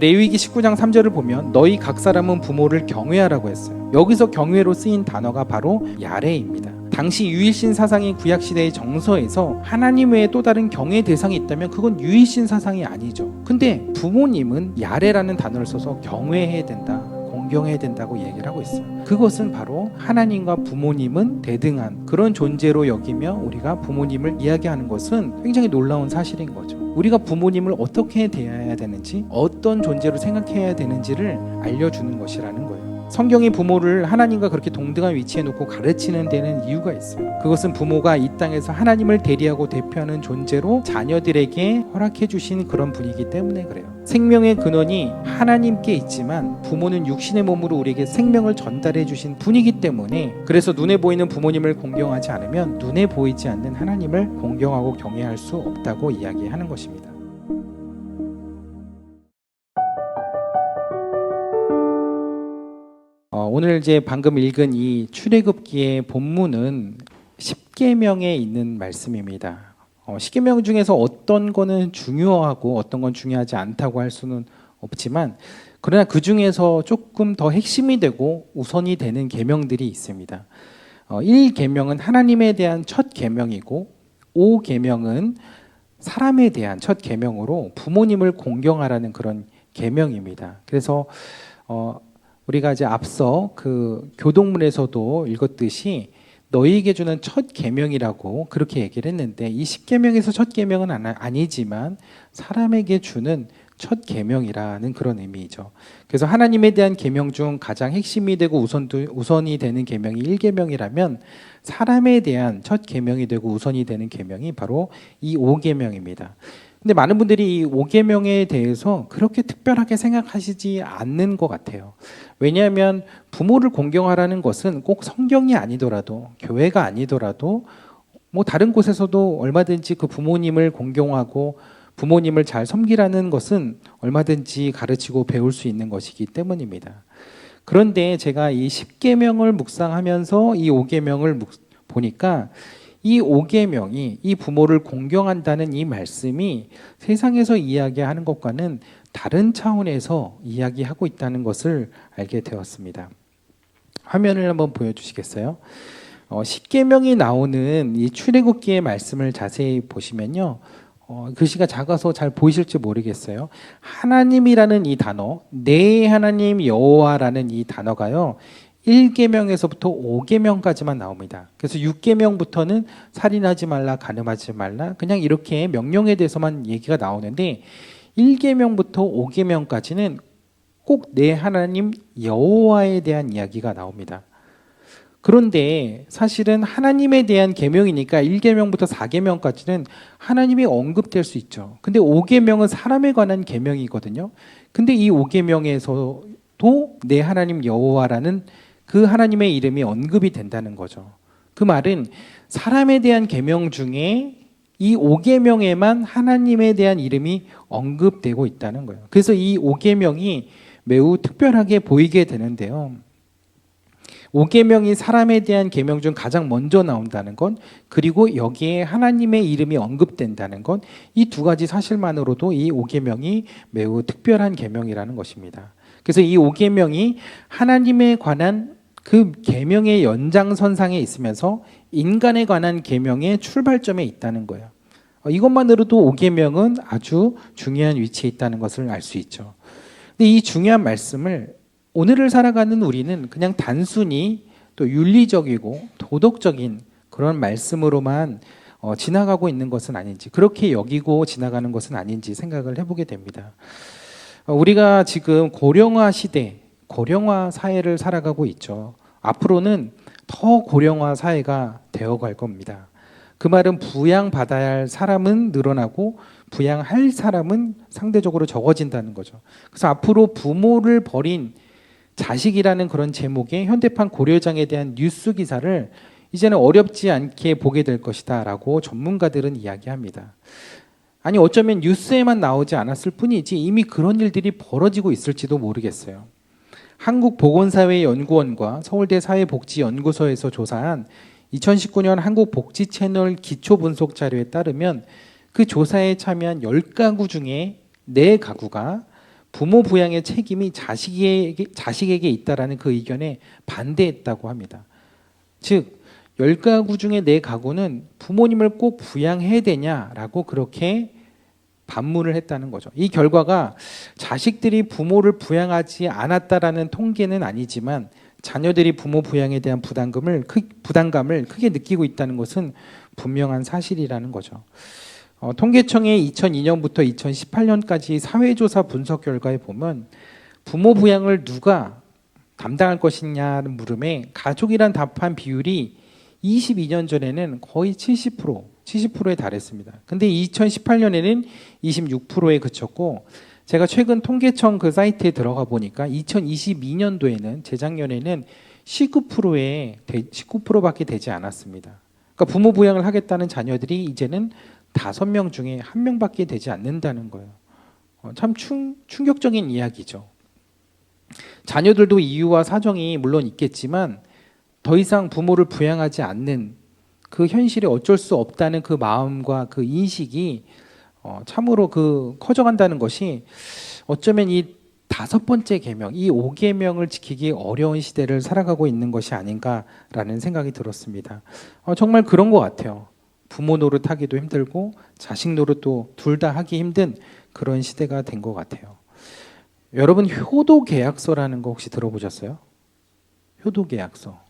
레위기 19장 3절을 보면 너희 각 사람은 부모를 경외하라고 했어요. 여기서 경외로 쓰인 단어가 바로 야레입니다. 당시 유일신 사상인 구약시대의 정서에서 하나님 외에 또 다른 경외 대상이 있다면 그건 유일신 사상이 아니죠. 근데 부모님은 야레라는 단어를 써서 경외해야 된다, 공경해야 된다고 얘기를 하고 있어요. 그것은 바로 하나님과 부모님은 대등한 그런 존재로 여기며 우리가 부모님을 이야기하는 것은 굉장히 놀라운 사실인 거죠. 우리가 부모님을 어떻게 대해야 되는지, 어떤 존재로 생각해야 되는지를 알려주는 것이라는 거예요. 성경이 부모를 하나님과 그렇게 동등한 위치에 놓고 가르치는 데는 이유가 있어요. 그것은 부모가 이 땅에서 하나님을 대리하고 대표하는 존재로 자녀들에게 허락해 주신 그런 분이기 때문에 그래요. 생명의 근원이 하나님께 있지만 부모는 육신의 몸으로 우리에게 생명을 전달해 주신 분이기 때문에, 그래서 눈에 보이는 부모님을 공경하지 않으면 눈에 보이지 않는 하나님을 공경하고 경외할 수 없다고 이야기하는 것입니다. 오늘 이제 방금 읽은 이 출애굽기의 본문은 십계명에 있는 말씀입니다. 십계명 중에서 어떤 거는 중요하고 어떤 건 중요하지 않다고 할 수는 없지만, 그러나 그 중에서 조금 더 핵심이 되고 우선이 되는 계명들이 있습니다. 1계명은 하나님에 대한 첫 계명이고 5계명은 사람에 대한 첫 계명으로 부모님을 공경하라는 그런 계명입니다. 그래서 우리가 이제 앞서 그 교동문에서도 읽었듯이 너희에게 주는 첫 계명이라고 그렇게 얘기를 했는데, 이 십계명에서 첫 계명은 아니지만 사람에게 주는 첫 계명이라는 그런 의미죠. 그래서 하나님에 대한 계명 중 가장 핵심이 되고 우선이 되는 계명이 1계명이라면 사람에 대한 첫 계명이 되고 우선이 되는 계명이 바로 이 5계명입니다. 근데 많은 분들이 이 5계명에 대해서 그렇게 특별하게 생각하시지 않는 것 같아요. 왜냐하면 부모를 공경하라는 것은 꼭 성경이 아니더라도, 교회가 아니더라도 뭐 다른 곳에서도 얼마든지 그 부모님을 공경하고 부모님을 잘 섬기라는 것은 얼마든지 가르치고 배울 수 있는 것이기 때문입니다. 그런데 제가 이 10계명을 묵상하면서 이 5계명을 보니까 이 5계명이 이 부모를 공경한다는 이 말씀이 세상에서 이야기하는 것과는 다른 차원에서 이야기하고 있다는 것을 알게 되었습니다. 화면을 한번 보여주시겠어요? 10계명이 나오는 이 출애굽기의 말씀을 자세히 보시면요, 글씨가 작아서 잘 보이실지 모르겠어요. 하나님이라는 이 단어, 내 하나님 여호와라는 이 단어가요, 1계명에서부터 5계명까지만 나옵니다. 그래서 6계명부터는 살인하지 말라, 간음하지 말라, 그냥 이렇게 명령에 대해서만 얘기가 나오는데 1계명부터 5계명까지는 꼭 내 하나님 여호와에 대한 이야기가 나옵니다. 그런데 사실은 하나님에 대한 계명이니까 1계명부터 4계명까지는 하나님이 언급될 수 있죠. 근데 5계명은 사람에 관한 계명이거든요. 근데 이 5계명에서도 내 하나님 여호와라는 그 하나님의 이름이 언급이 된다는 거죠. 그 말은 사람에 대한 계명 중에 이 5계명에만 하나님에 대한 이름이 언급되고 있다는 거예요. 그래서 이 5계명이 매우 특별하게 보이게 되는데요. 5계명이 사람에 대한 계명 중 가장 먼저 나온다는 것, 그리고 여기에 하나님의 이름이 언급된다는 것, 이 두 가지 사실만으로도 이 5계명이 매우 특별한 계명이라는 것입니다. 그래서 이 5계명이 하나님에 관한 그 계명의 연장선상에 있으면서 인간에 관한 계명의 출발점에 있다는 거예요. 이것만으로도 5계명은 아주 중요한 위치에 있다는 것을 알 수 있죠. 근데 이 중요한 말씀을 오늘을 살아가는 우리는 그냥 단순히 또 윤리적이고 도덕적인 그런 말씀으로만 지나가고 있는 것은 아닌지, 그렇게 여기고 지나가는 것은 아닌지 생각을 해보게 됩니다. 우리가 지금 고령화 시대, 고령화 사회를 살아가고 있죠. 앞으로는 더 고령화 사회가 되어갈 겁니다. 그 말은 부양받아야 할 사람은 늘어나고 부양할 사람은 상대적으로 적어진다는 거죠. 그래서 앞으로 부모를 버린 자식이라는 그런 제목의 현대판 고려장에 대한 뉴스 기사를 이제는 어렵지 않게 보게 될 것이다 라고 전문가들은 이야기합니다. 아니, 어쩌면 뉴스에만 나오지 않았을 뿐이지 이미 그런 일들이 벌어지고 있을지도 모르겠어요. 한국보건사회연구원과 서울대 사회복지연구소에서 조사한 2019년 한국복지채널 기초분석 자료에 따르면 그 조사에 참여한 10가구 중에 4가구가 부모 부양의 책임이 자식에게 있다라는 그 의견에 반대했다고 합니다. 즉 10가구 중에 4가구는 부모님을 꼭 부양해야 되냐라고 그렇게 반문을 했다는 거죠. 이 결과가 자식들이 부모를 부양하지 않았다라는 통계는 아니지만 자녀들이 부모 부양에 대한 부담감을 크게 느끼고 있다는 것은 분명한 사실이라는 거죠. 통계청의 2002년부터 2018년까지 사회조사 분석 결과에 보면 부모 부양을 누가 담당할 것이냐는 물음에 가족이란 답한 비율이 22년 전에는 거의 70%에 달했습니다. 근데 2018년에는 26%에 그쳤고 제가 최근 통계청 그 사이트에 들어가 보니까 2022년도에는 재작년에는 19%밖에 되지 않았습니다. 그러니까 부모 부양을 하겠다는 자녀들이 이제는 5명 중에 1명밖에 되지 않는다는 거예요. 참 충격적인 이야기죠. 자녀들도 이유와 사정이 물론 있겠지만 더 이상 부모를 부양하지 않는 그 현실에 어쩔 수 없다는 그 마음과 그 인식이 참으로 커져간다는 것이 어쩌면 이 5번째 계명, 이 5계명을 지키기 어려운 시대를 살아가고 있는 것이 아닌가라는 생각이 들었습니다. 정말 그런 것 같아요. 부모 노릇하기도 힘들고 자식 노릇도 둘 다 하기 힘든 그런 시대가 된 것 같아요. 여러분 효도계약서라는 거 혹시 들어보셨어요? 효도계약서.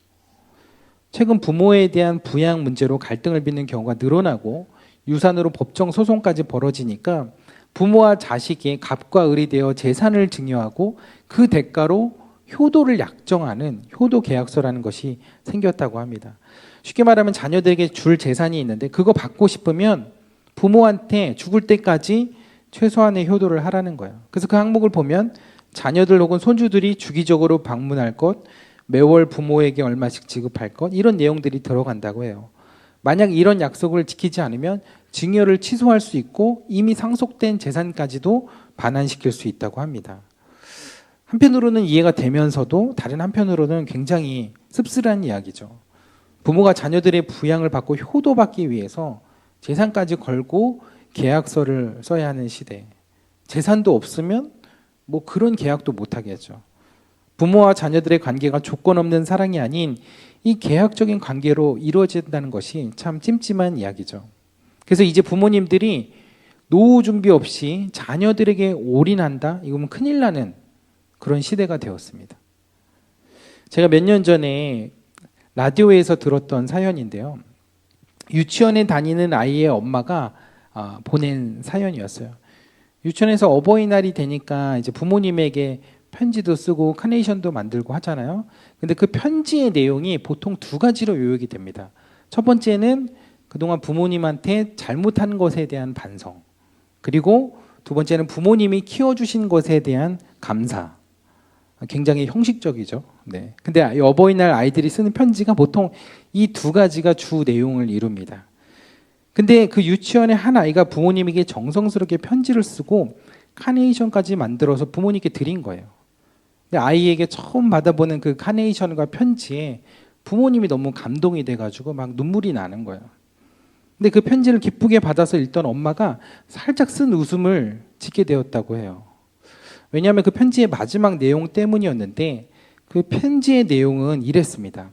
최근 부모에 대한 부양 문제로 갈등을 빚는 경우가 늘어나고 유산으로 법정 소송까지 벌어지니까 부모와 자식이 갑과 을이 되어 재산을 증여하고 그 대가로 효도를 약정하는 효도계약서라는 것이 생겼다고 합니다. 쉽게 말하면 자녀들에게 줄 재산이 있는데 그거 받고 싶으면 부모한테 죽을 때까지 최소한의 효도를 하라는 거예요. 그래서 그 항목을 보면 자녀들 혹은 손주들이 주기적으로 방문할 것, 매월 부모에게 얼마씩 지급할 것, 이런 내용들이 들어간다고 해요. 만약 이런 약속을 지키지 않으면 증여를 취소할 수 있고 이미 상속된 재산까지도 반환시킬 수 있다고 합니다. 한편으로는 이해가 되면서도 다른 한편으로는 굉장히 씁쓸한 이야기죠. 부모가 자녀들의 부양을 받고 효도받기 위해서 재산까지 걸고 계약서를 써야 하는 시대. 재산도 없으면 뭐 그런 계약도 못 하겠죠. 부모와 자녀들의 관계가 조건 없는 사랑이 아닌 이 계약적인 관계로 이루어진다는 것이 참 찜찜한 이야기죠. 그래서 이제 부모님들이 노후 준비 없이 자녀들에게 올인한다? 이거면 큰일 나는 그런 시대가 되었습니다. 제가 몇 년 전에 라디오에서 들었던 사연인데요. 유치원에 다니는 아이의 엄마가 보낸 사연이었어요. 유치원에서 어버이날이 되니까 이제 부모님에게 편지도 쓰고 카네이션도 만들고 하잖아요. 근데 그 편지의 내용이 보통 2가지로 요약이 됩니다. 첫 번째는 그동안 부모님한테 잘못한 것에 대한 반성. 그리고 2번째는 부모님이 키워주신 것에 대한 감사. 굉장히 형식적이죠. 네. 근데 이 어버이날 아이들이 쓰는 편지가 보통 이 2가지가 주 내용을 이룹니다. 근데 그 유치원의 한 아이가 부모님에게 정성스럽게 편지를 쓰고 카네이션까지 만들어서 부모님께 드린 거예요. 근데 아이에게 처음 받아보는 그 카네이션과 편지에 부모님이 너무 감동이 돼가지고 막 눈물이 나는 거예요. 근데 그 편지를 기쁘게 받아서 읽던 엄마가 살짝 쓴 웃음을 짓게 되었다고 해요. 왜냐하면 그 편지의 마지막 내용 때문이었는데 그 편지의 내용은 이랬습니다.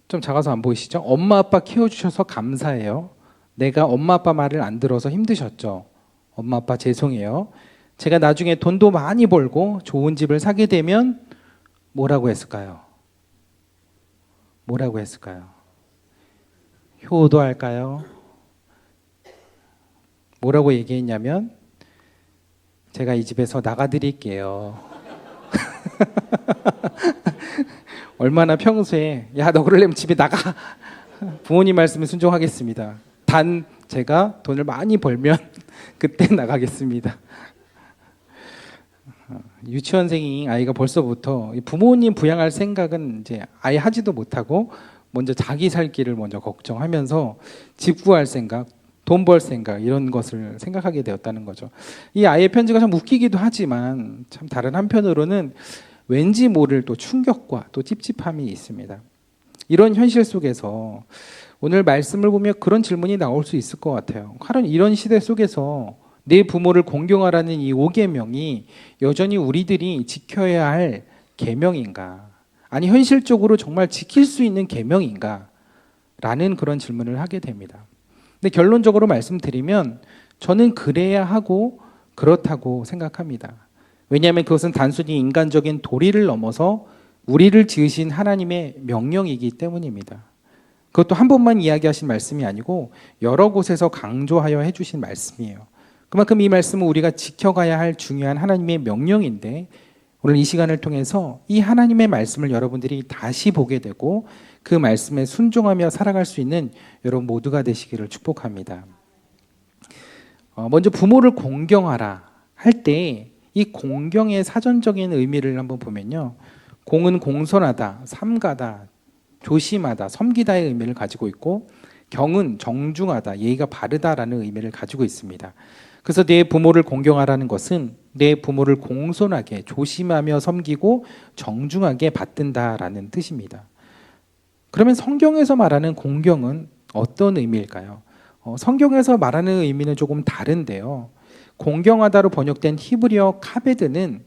좀 작아서 안 보이시죠? 엄마 아빠 키워주셔서 감사해요. 내가 엄마 아빠 말을 안 들어서 힘드셨죠? 엄마 아빠 죄송해요. 제가 나중에 돈도 많이 벌고 좋은 집을 사게 되면 뭐라고 했을까요? 뭐라고 했을까요? 효도할까요? 뭐라고 얘기했냐면 제가 이 집에서 나가드릴게요. 얼마나 평소에 야 너 그러려면 집에 나가. 부모님 말씀에 순종하겠습니다. 단 제가 돈을 많이 벌면 그때 나가겠습니다. 유치원생이 아이가 벌써부터 부모님 부양할 생각은 이제 아예 하지도 못하고 먼저 자기 살 길을 먼저 걱정하면서 집 구할 생각, 돈 벌 생각 이런 것을 생각하게 되었다는 거죠. 이 아이의 편지가 참 웃기기도 하지만 참 다른 한편으로는 왠지 모를 또 충격과 또 찝찝함이 있습니다. 이런 현실 속에서 오늘 말씀을 보면 그런 질문이 나올 수 있을 것 같아요. 과연 이런 시대 속에서 내 부모를 공경하라는 이 5계명이 여전히 우리들이 지켜야 할 계명인가? 아니 현실적으로 정말 지킬 수 있는 계명인가? 라는 그런 질문을 하게 됩니다. 근데 결론적으로 말씀드리면 저는 그래야 하고 그렇다고 생각합니다. 왜냐하면 그것은 단순히 인간적인 도리를 넘어서 우리를 지으신 하나님의 명령이기 때문입니다. 그것도 한 번만 이야기하신 말씀이 아니고 여러 곳에서 강조하여 해주신 말씀이에요. 그만큼 이 말씀은 우리가 지켜가야 할 중요한 하나님의 명령인데 오늘 이 시간을 통해서 이 하나님의 말씀을 여러분들이 다시 보게 되고 그 말씀에 순종하며 살아갈 수 있는 여러분 모두가 되시기를 축복합니다. 먼저 부모를 공경하라 할 때 이 공경의 사전적인 의미를 한번 보면요. 공은 공손하다, 삼가다, 조심하다, 섬기다의 의미를 가지고 있고 경은 정중하다, 예의가 바르다라는 의미를 가지고 있습니다. 그래서 내 부모를 공경하라는 것은 내 부모를 공손하게 조심하며 섬기고 정중하게 받든다라는 뜻입니다. 그러면 성경에서 말하는 공경은 어떤 의미일까요? 성경에서 말하는 의미는 조금 다른데요. 공경하다로 번역된 히브리어 카베드는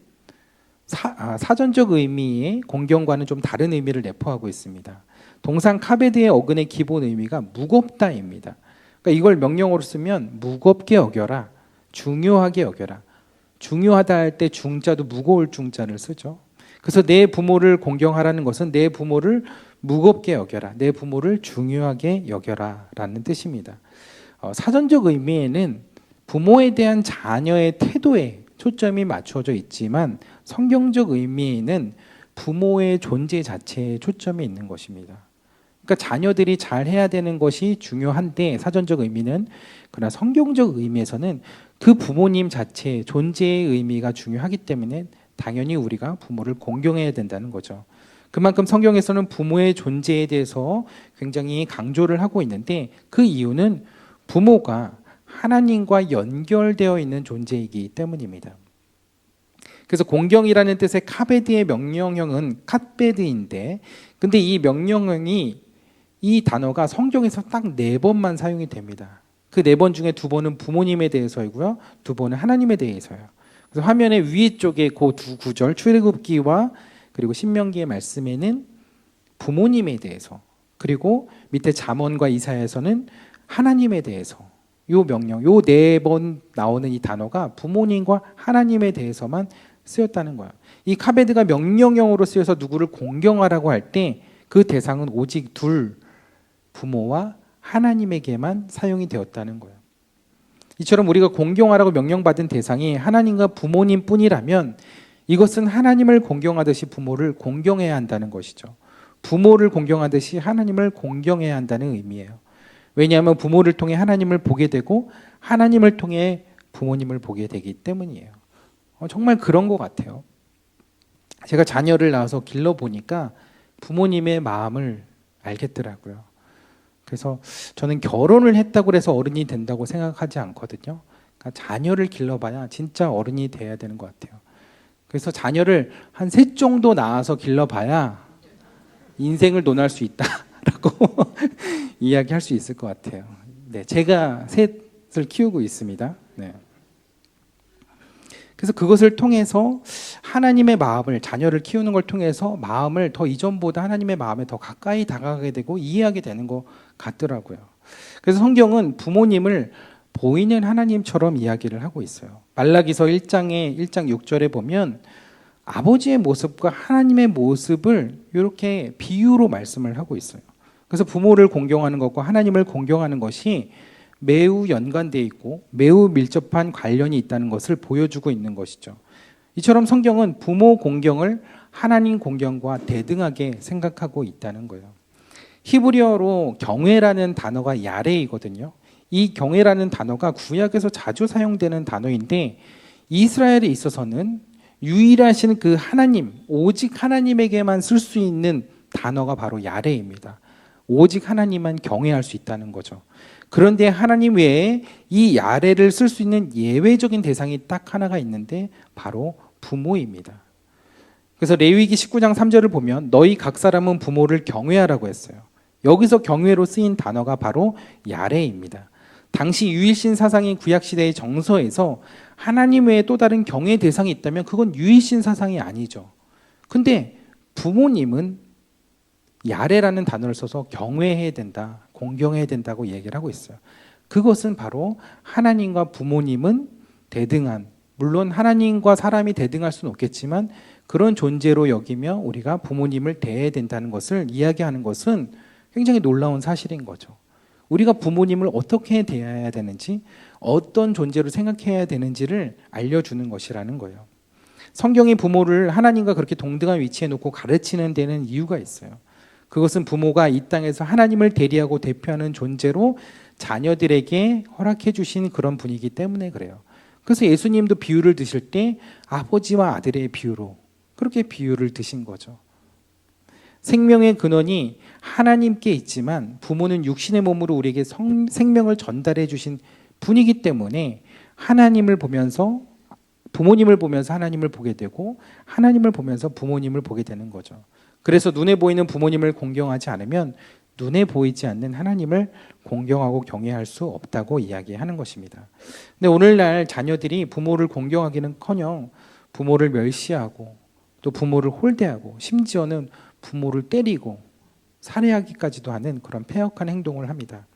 사전적 의미의 공경과는 좀 다른 의미를 내포하고 있습니다. 동상 카베드의 어근의 기본 의미가 무겁다입니다. 그러니까 이걸 명령어로 쓰면 무겁게 여겨라, 중요하게 여겨라. 중요하다 할 때 중자도 무거울 중자를 쓰죠. 그래서 내 부모를 공경하라는 것은 내 부모를 무겁게 여겨라, 내 부모를 중요하게 여겨라 라는 뜻입니다. 사전적 의미에는 부모에 대한 자녀의 태도에 초점이 맞춰져 있지만 성경적 의미에는 부모의 존재 자체에 초점이 있는 것입니다. 그러니까 자녀들이 잘 해야 되는 것이 중요한데 사전적 의미는, 그러나 성경적 의미에서는 그 부모님 자체의 존재의 의미가 중요하기 때문에 당연히 우리가 부모를 공경해야 된다는 거죠. 그만큼 성경에서는 부모의 존재에 대해서 굉장히 강조를 하고 있는데 그 이유는 부모가 하나님과 연결되어 있는 존재이기 때문입니다. 그래서 공경이라는 뜻의 카베드의 명령형은 캇베드인데, 근데 이 명령형이 이 단어가 성경에서 딱 4번만 사용이 됩니다. 그 4번 중에 2번은 부모님에 대해서이고요, 2번은 하나님에 대해서요. 그래서 화면의 위쪽에 그 두 구절 출애굽기와 그리고 신명기의 말씀에는 부모님에 대해서, 그리고 밑에 잠언과 이사야에서는 하나님에 대해서, 요 명령, 요 4번 나오는 이 단어가 부모님과 하나님에 대해서만 쓰였다는 거예요. 이 카베드가 명령형으로 쓰여서 누구를 공경하라고 할 때 그 대상은 오직 둘, 부모와 하나님에게만 사용이 되었다는 거예요. 이처럼 우리가 공경하라고 명령받은 대상이 하나님과 부모님 뿐이라면 이것은 하나님을 공경하듯이 부모를 공경해야 한다는 것이죠. 부모를 공경하듯이 하나님을 공경해야 한다는 의미예요. 왜냐하면 부모를 통해 하나님을 보게 되고 하나님을 통해 부모님을 보게 되기 때문이에요. 정말 그런 것 같아요. 제가 자녀를 낳아서 길러보니까 부모님의 마음을 알겠더라고요. 그래서 저는 결혼을 했다고 해서 어른이 된다고 생각하지 않거든요. 그러니까 자녀를 길러봐야 진짜 어른이 돼야 되는 것 같아요. 그래서 자녀를 한 3 정도 낳아서 길러봐야 인생을 논할 수 있다라고 이야기할 수 있을 것 같아요. 네, 제가 셋을 키우고 있습니다. 네. 그래서 그것을 통해서 하나님의 마음을, 자녀를 키우는 걸 통해서 마음을 더 이전보다 하나님의 마음에 더 가까이 다가가게 되고 이해하게 되는 것 같더라고요. 그래서 성경은 부모님을 보이는 하나님처럼 이야기를 하고 있어요. 말라기서 1장 6절에 보면 아버지의 모습과 하나님의 모습을 이렇게 비유로 말씀을 하고 있어요. 그래서 부모를 공경하는 것과 하나님을 공경하는 것이 매우 연관되어 있고 매우 밀접한 관련이 있다는 것을 보여주고 있는 것이죠. 이처럼 성경은 부모 공경을 하나님 공경과 대등하게 생각하고 있다는 거예요. 히브리어로 경외라는 단어가 야레이거든요. 이 경외라는 단어가 구약에서 자주 사용되는 단어인데 이스라엘에 있어서는 유일하신 그 하나님, 오직 하나님에게만 쓸 수 있는 단어가 바로 야레입니다. 오직 하나님만 경외할 수 있다는 거죠. 그런데 하나님 외에 이 야레를 쓸 수 있는 예외적인 대상이 딱 하나가 있는데 바로 부모입니다. 그래서 레위기 19장 3절을 보면 너희 각 사람은 부모를 경외하라고 했어요. 여기서 경외로 쓰인 단어가 바로 야레입니다. 당시 유일신 사상인 구약시대의 정서에서 하나님 외에 또 다른 경외의 대상이 있다면 그건 유일신 사상이 아니죠. 근데 부모님은 야레라는 단어를 써서 경외해야 된다, 공경해야 된다고 얘기를 하고 있어요. 그것은 바로 하나님과 부모님은 대등한, 물론 하나님과 사람이 대등할 수는 없겠지만 그런 존재로 여기며 우리가 부모님을 대해야 된다는 것을 이야기하는 것은 굉장히 놀라운 사실인 거죠. 우리가 부모님을 어떻게 대해야 되는지, 어떤 존재로 생각해야 되는지를 알려주는 것이라는 거예요. 성경이 부모를 하나님과 그렇게 동등한 위치에 놓고 가르치는 데는 이유가 있어요. 그것은 부모가 이 땅에서 하나님을 대리하고 대표하는 존재로 자녀들에게 허락해 주신 그런 분이기 때문에 그래요. 그래서 예수님도 비유를 드실 때 아버지와 아들의 비유로 그렇게 비유를 드신 거죠. 생명의 근원이 하나님께 있지만 부모는 육신의 몸으로 우리에게 생명을 전달해 주신 분이기 때문에 하나님을 보면서, 부모님을 보면서 하나님을 보게 되고 하나님을 보면서 부모님을 보게 되는 거죠. 그래서 눈에 보이는 부모님을 공경하지 않으면 눈에 보이지 않는 하나님을 공경하고 경외할 수 없다고 이야기하는 것입니다. 근데 오늘날 자녀들이 부모를 공경하기는커녕 부모를 멸시하고 또 부모를 홀대하고 심지어는 부모를 때리고 살해하기까지도 하는 그런 패역한 행동을 합니다.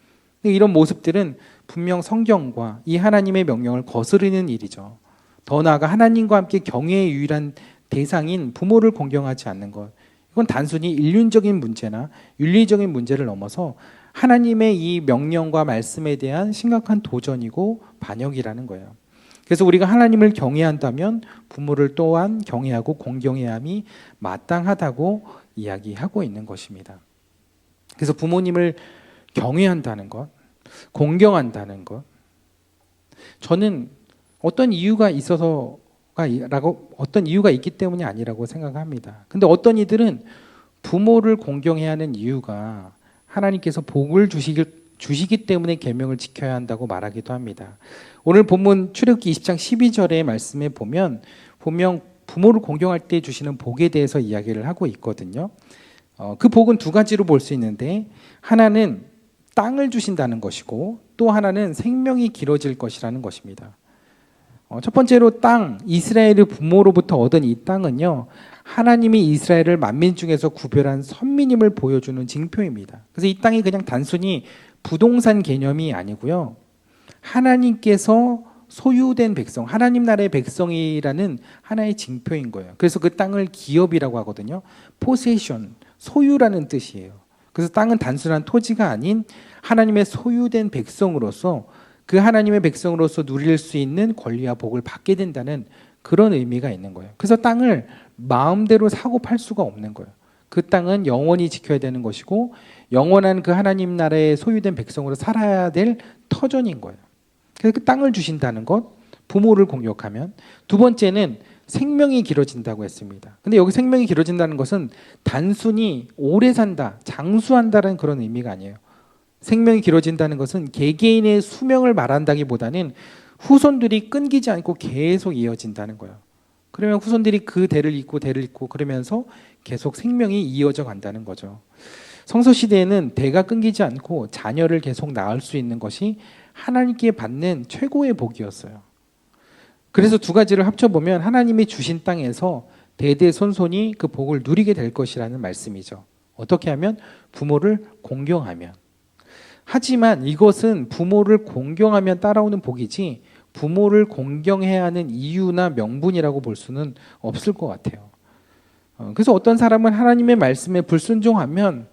근데 이런 모습들은 분명 성경과 이 하나님의 명령을 거스르는 일이죠. 더 나아가 하나님과 함께 경외의 유일한 대상인 부모를 공경하지 않는 것, 이건 단순히 인륜적인 문제나 윤리적인 문제를 넘어서 하나님의 이 명령과 말씀에 대한 심각한 도전이고 반역이라는 거예요. 그래서 우리가 하나님을 경외한다면 부모를 또한 경외하고 공경해야 함이 마땅하다고 이야기하고 있는 것입니다. 그래서 부모님을 경외한다는 것, 공경한다는 것, 저는 어떤 이유가 있기 때문이 아니라고 생각합니다. 근데 어떤 이들은 부모를 공경해야 하는 이유가 하나님께서 복을 주시기 때문에 계명을 지켜야 한다고 말하기도 합니다. 오늘 본문 출애굽기 20장 12절의 말씀에 보면 분명 부모를 공경할 때 주시는 복에 대해서 이야기를 하고 있거든요. 그 복은 두 가지로 볼 수 있는데, 하나는 땅을 주신다는 것이고 또 하나는 생명이 길어질 것이라는 것입니다. 첫 번째로 땅, 이스라엘의 부모로부터 얻은 이 땅은요, 하나님이 이스라엘을 만민 중에서 구별한 선민임을 보여주는 징표입니다. 그래서 이 땅이 그냥 단순히 부동산 개념이 아니고요, 하나님께서 소유된 백성, 하나님 나라의 백성이라는 하나의 징표인 거예요. 그래서 그 땅을 기업이라고 하거든요. 포세션, 소유라는 뜻이에요. 그래서 땅은 단순한 토지가 아닌 하나님의 소유된 백성으로서, 그 하나님의 백성으로서 누릴 수 있는 권리와 복을 받게 된다는 그런 의미가 있는 거예요. 그래서 땅을 마음대로 사고 팔 수가 없는 거예요. 그 땅은 영원히 지켜야 되는 것이고 영원한 그 하나님 나라의 소유된 백성으로 살아야 될 터전인 거예요. 그래서 그 땅을 주신다는 것, 부모를 공격하면. 두 번째는 생명이 길어진다고 했습니다. 근데 여기 생명이 길어진다는 것은 단순히 오래 산다, 장수한다는 그런 의미가 아니에요. 생명이 길어진다는 것은 개개인의 수명을 말한다기보다는 후손들이 끊기지 않고 계속 이어진다는 거예요. 그러면 후손들이 그 대를 잇고 그러면서 계속 생명이 이어져 간다는 거죠. 성서시대에는 대가 끊기지 않고 자녀를 계속 낳을 수 있는 것이 하나님께 받는 최고의 복이었어요. 그래서 두 가지를 합쳐보면 하나님이 주신 땅에서 대대손손이 그 복을 누리게 될 것이라는 말씀이죠. 어떻게 하면? 부모를 공경하면. 하지만 이것은 부모를 공경하면 따라오는 복이지 부모를 공경해야 하는 이유나 명분이라고 볼 수는 없을 것 같아요. 그래서 어떤 사람은 하나님의 말씀에 불순종하면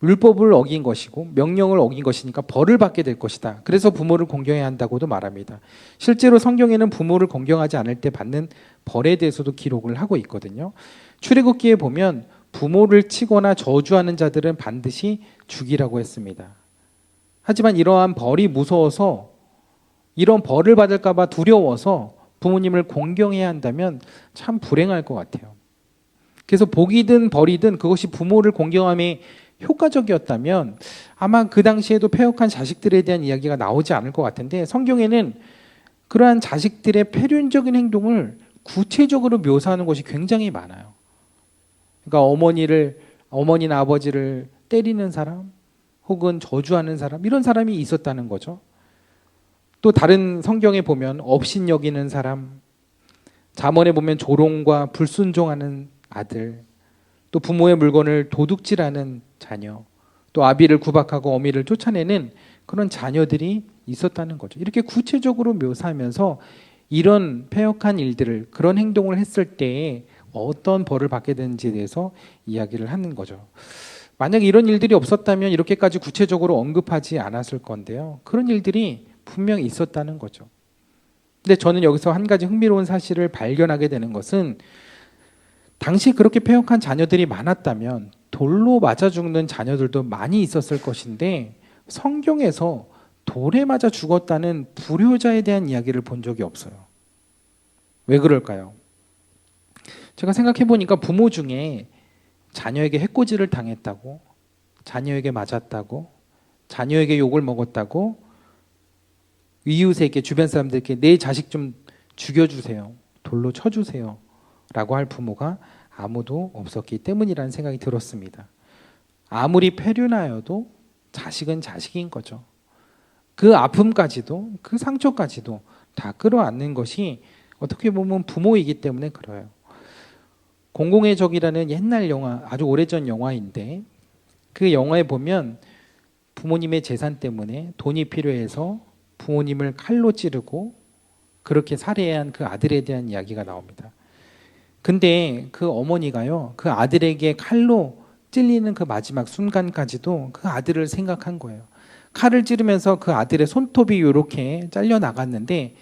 율법을 어긴 것이고 명령을 어긴 것이니까 벌을 받게 될 것이다. 그래서 부모를 공경해야 한다고도 말합니다. 실제로 성경에는 부모를 공경하지 않을 때 받는 벌에 대해서도 기록을 하고 있거든요. 출애굽기에 보면 부모를 치거나 저주하는 자들은 반드시 죽이라고 했습니다. 하지만 이러한 벌이 무서워서, 이런 벌을 받을까 봐 두려워서 부모님을 공경해야 한다면 참 불행할 것 같아요. 그래서 복이든 벌이든 그것이 부모를 공경함에 효과적이었다면 아마 그 당시에도 패역한 자식들에 대한 이야기가 나오지 않을 것 같은데, 성경에는 그러한 자식들의 패륜적인 행동을 구체적으로 묘사하는 것이 굉장히 많아요. 그러니까 어머니나 아버지를 때리는 사람, 혹은 저주하는 사람, 이런 사람이 있었다는 거죠. 또 다른 성경에 보면 업신여기는 사람, 잠언에 보면 조롱과 불순종하는 아들, 또 부모의 물건을 도둑질하는 자녀, 또 아비를 구박하고 어미를 쫓아내는 그런 자녀들이 있었다는 거죠. 이렇게 구체적으로 묘사하면서 이런 패역한 일들을, 그런 행동을 했을 때에 어떤 벌을 받게 되는지에 대해서 이야기를 하는 거죠. 만약 이런 일들이 없었다면 이렇게까지 구체적으로 언급하지 않았을 건데요. 그런 일들이 분명히 있었다는 거죠. 근데 저는 여기서 한 가지 흥미로운 사실을 발견하게 되는 것은, 당시 그렇게 패역한 자녀들이 많았다면 돌로 맞아 죽는 자녀들도 많이 있었을 것인데, 성경에서 돌에 맞아 죽었다는 불효자에 대한 이야기를 본 적이 없어요. 왜 그럴까요? 제가 생각해 보니까 부모 중에 자녀에게 해코지를 당했다고, 자녀에게 맞았다고, 자녀에게 욕을 먹었다고, 이웃에게, 주변 사람들에게 내 자식 좀 죽여주세요, 돌로 쳐주세요 라고 할 부모가 아무도 없었기 때문이라는 생각이 들었습니다. 아무리 폐륜하여도 자식은 자식인 거죠. 그 아픔까지도, 그 상처까지도 다 끌어안는 것이 어떻게 보면 부모이기 때문에 그래요. 공공의 적이라는 옛날 영화, 아주 오래전 영화인데, 그 영화에 보면 부모님의 재산 때문에 돈이 필요해서 부모님을 칼로 찌르고 그렇게 살해한 그 아들에 대한 이야기가 나옵니다. 근데 그 어머니가요, 그 아들에게 칼로 찔리는 그 마지막 순간까지도 그 아들을 생각한 거예요. 칼을 찌르면서 그 아들의 손톱이 이렇게 잘려 나갔는데,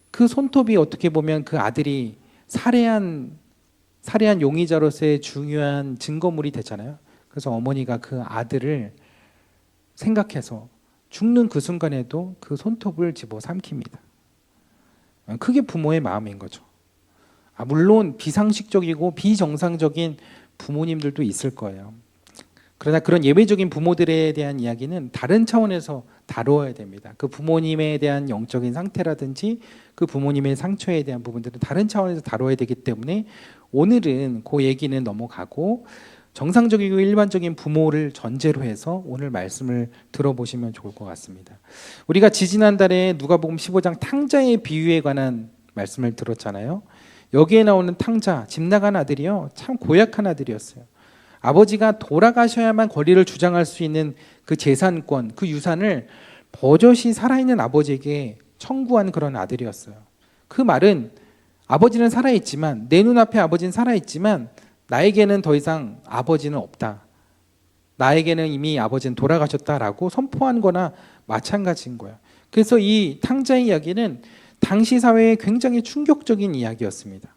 그 손톱이 어떻게 보면 그 아들이 살해한 용의자로서의 중요한 증거물이 되잖아요. 그래서 어머니가 그 아들을 생각해서 죽는 그 순간에도 그 손톱을 집어 삼킵니다. 그게 부모의 마음인 거죠. 물론 비상식적이고 비정상적인 부모님들도 있을 거예요. 그러나 그런 예외적인 부모들에 대한 이야기는 다른 차원에서 다루어야 됩니다. 그 부모님에 대한 영적인 상태라든지 그 부모님의 상처에 대한 부분들은 다른 차원에서 다루어야 되기 때문에 오늘은 그 얘기는 넘어가고 정상적이고 일반적인 부모를 전제로 해서 오늘 말씀을 들어보시면 좋을 것 같습니다. 우리가 지지난달에 누가복음 15장 탕자의 비유에 관한 말씀을 들었잖아요. 여기에 나오는 탕자, 집 나간 아들이요, 참 고약한 아들이었어요. 아버지가 돌아가셔야만 권리를 주장할 수 있는 그 재산권, 그 유산을 버젓이 살아있는 아버지에게 청구한 그런 아들이었어요. 그 말은 아버지는 살아있지만, 내 눈앞에 아버지는 살아있지만 나에게는 더 이상 아버지는 없다, 나에게는 이미 아버지는 돌아가셨다라고 선포한 거나 마찬가지인 거예요. 그래서 이 탕자의 이야기는 당시 사회에 굉장히 충격적인 이야기였습니다.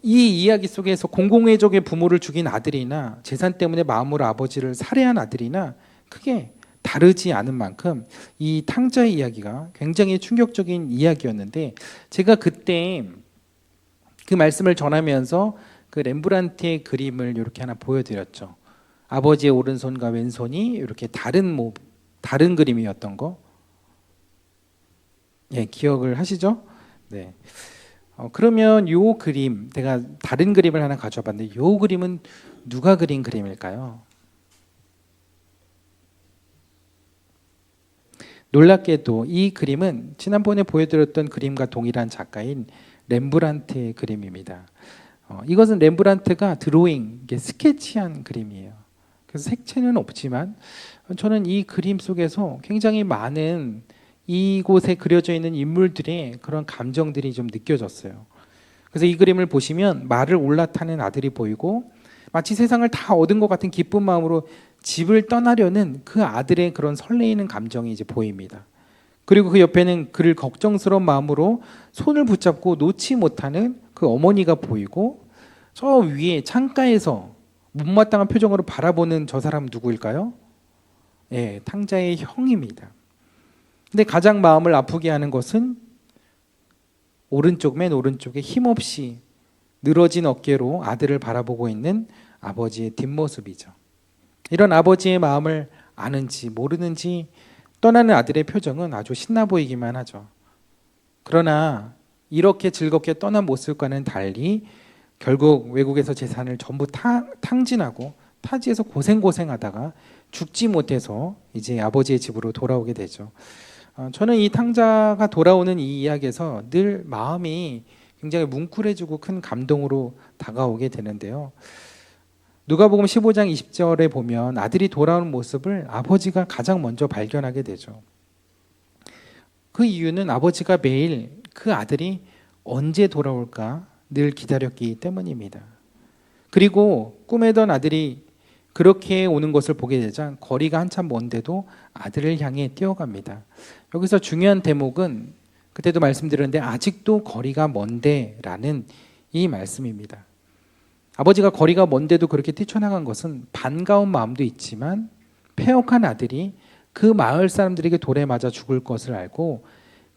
이 이야기 속에서 공공의적의 부모를 죽인 아들이나 재산 때문에 마음으로 아버지를 살해한 아들이나 크게 다르지 않은 만큼 이 탕자의 이야기가 굉장히 충격적인 이야기였는데, 제가 그때 그 말씀을 전하면서 그 렘브란트의 그림을 이렇게 하나 보여드렸죠. 아버지의 오른손과 왼손이 이렇게 다른 그림이었던 거, 예, 기억을 하시죠? 네. 그러면 요 그림, 내가 다른 그림을 하나 가져와 봤는데, 요 그림은 누가 그린 그림일까요? 놀랍게도 이 그림은 지난번에 보여드렸던 그림과 동일한 작가인 렘브란트의 그림입니다. 이것은 렘브란트가 드로잉, 스케치한 그림이에요. 그래서 색채는 없지만 저는 이 그림 속에서 굉장히 많은 이곳에 그려져 있는 인물들의 그런 감정들이 좀 느껴졌어요. 그래서 이 그림을 보시면 말을 올라타는 아들이 보이고, 마치 세상을 다 얻은 것 같은 기쁜 마음으로 집을 떠나려는 그 아들의 그런 설레이는 감정이 이제 보입니다. 그리고 그 옆에는 그를 걱정스러운 마음으로 손을 붙잡고 놓지 못하는 그 어머니가 보이고, 저 위에 창가에서 못마땅한 표정으로 바라보는 저 사람 누구일까요? 예, 탕자의 형입니다. 근데 가장 마음을 아프게 하는 것은 맨 오른쪽에 힘없이 늘어진 어깨로 아들을 바라보고 있는 아버지의 뒷모습이죠. 이런 아버지의 마음을 아는지 모르는지 떠나는 아들의 표정은 아주 신나 보이기만 하죠. 그러나 이렇게 즐겁게 떠난 모습과는 달리 결국 외국에서 재산을 전부 탕진하고 타지에서 고생하다가 죽지 못해서 이제 아버지의 집으로 돌아오게 되죠. 저는 이 탕자가 돌아오는 이 이야기에서 늘 마음이 굉장히 뭉클해지고 큰 감동으로 다가오게 되는데요. 누가복음 15장 20절에 보면 아들이 돌아오는 모습을 아버지가 가장 먼저 발견하게 되죠. 그 이유는 아버지가 매일 그 아들이 언제 돌아올까 늘 기다렸기 때문입니다. 그리고 꿈에던 아들이 그렇게 오는 것을 보게 되자 거리가 한참 먼데도 아들을 향해 뛰어갑니다. 여기서 중요한 대목은 그때도 말씀드렸는데 아직도 거리가 먼데라는 이 말씀입니다. 아버지가 거리가 먼데도 그렇게 뛰쳐나간 것은 반가운 마음도 있지만 패역한 아들이 그 마을 사람들에게 돌에 맞아 죽을 것을 알고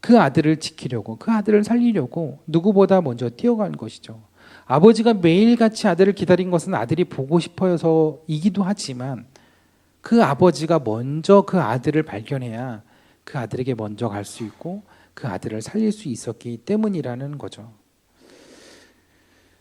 그 아들을 지키려고, 그 아들을 살리려고 누구보다 먼저 뛰어간 것이죠. 아버지가 매일같이 아들을 기다린 것은 아들이 보고 싶어서이기도 하지만 그 아버지가 먼저 그 아들을 발견해야 그 아들에게 먼저 갈 수 있고 그 아들을 살릴 수 있었기 때문이라는 거죠.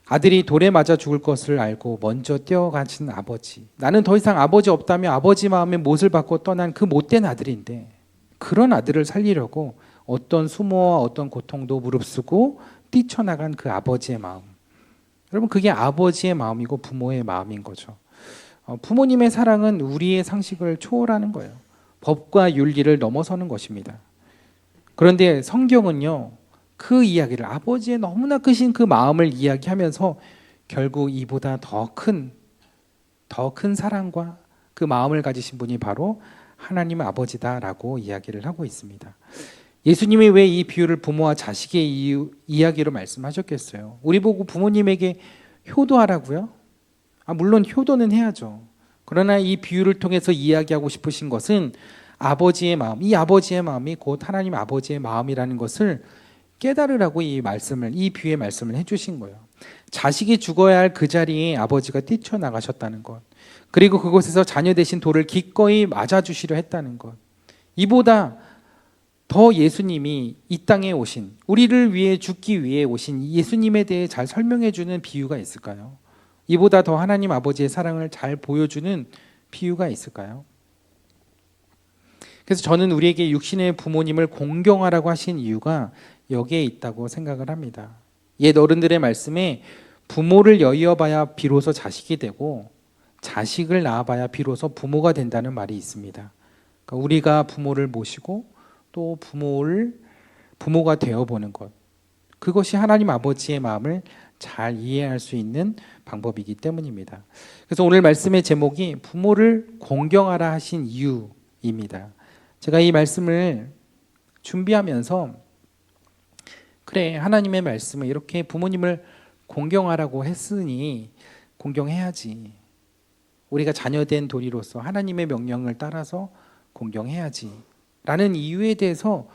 아들이 돌에 맞아 죽을 것을 알고 먼저 뛰어가신 아버지. 나는 더 이상 아버지 없다며 아버지 마음에 못을 받고 떠난 그 못된 아들인데 그런 아들을 살리려고 어떤 수모와 어떤 고통도 무릅쓰고 뛰쳐나간 그 아버지의 마음. 여러분, 그게 아버지의 마음이고 부모의 마음인 거죠. 부모님의 사랑은 우리의 상식을 초월하는 거예요. 법과 윤리를 넘어서는 것입니다. 그런데 성경은요, 그 이야기를 아버지의 너무나 크신 그 마음을 이야기하면서 결국 이보다 더 큰 사랑과 그 마음을 가지신 분이 바로 하나님 아버지다라고 이야기를 하고 있습니다. 예수님이 왜 이 비유를 부모와 자식의 이야기로 말씀하셨겠어요? 우리 보고 부모님에게 효도하라고요? 물론 효도는 해야죠. 그러나 이 비유를 통해서 이야기하고 싶으신 것은 아버지의 마음, 이 아버지의 마음이 곧 하나님 아버지의 마음이라는 것을 깨달으라고 이 비유의 말씀을 해주신 거예요. 자식이 죽어야 할 그 자리에 아버지가 뛰쳐나가셨다는 것, 그리고 그곳에서 자녀 대신 돌을 기꺼이 맞아주시려 했다는 것, 이보다 더 예수님이 이 땅에 오신, 우리를 위해 죽기 위해 오신 예수님에 대해 잘 설명해 주는 비유가 있을까요? 이보다 더 하나님 아버지의 사랑을 잘 보여주는 비유가 있을까요? 그래서 저는 우리에게 육신의 부모님을 공경하라고 하신 이유가 여기에 있다고 생각을 합니다. 옛 어른들의 말씀에 부모를 여의어봐야 비로소 자식이 되고 자식을 낳아봐야 비로소 부모가 된다는 말이 있습니다. 그러니까 우리가 부모를 모시고 또 부모가 되어보는 것, 그것이 하나님 아버지의 마음을 잘 이해할 수 있는 방법이기 때문입니다. 그래서 오늘 말씀의 제목이 부모를 공경하라 하신 이유입니다. 제가 이 말씀을 준비하면서 그래, 하나님의 말씀을 이렇게 부모님을 공경하라고 했으니 공경해야지. 우리가 자녀된 도리로서 하나님의 명령을 따라서 공경해야지 라는 이유에 대해서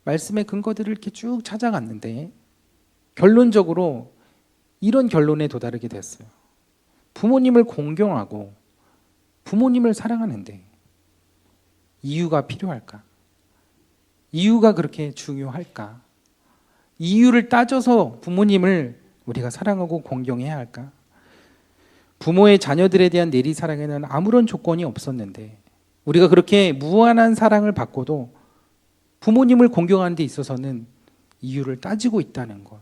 말씀의 근거들을 이렇게 쭉 찾아갔는데 결론적으로 이런 결론에 도달하게 됐어요. 부모님을 공경하고 부모님을 사랑하는데 이유가 필요할까? 이유가 그렇게 중요할까? 이유를 따져서 부모님을 우리가 사랑하고 공경해야 할까? 부모의 자녀들에 대한 내리사랑에는 아무런 조건이 없었는데 우리가 그렇게 무한한 사랑을 받고도 부모님을 공경하는 데 있어서는 이유를 따지고 있다는 것,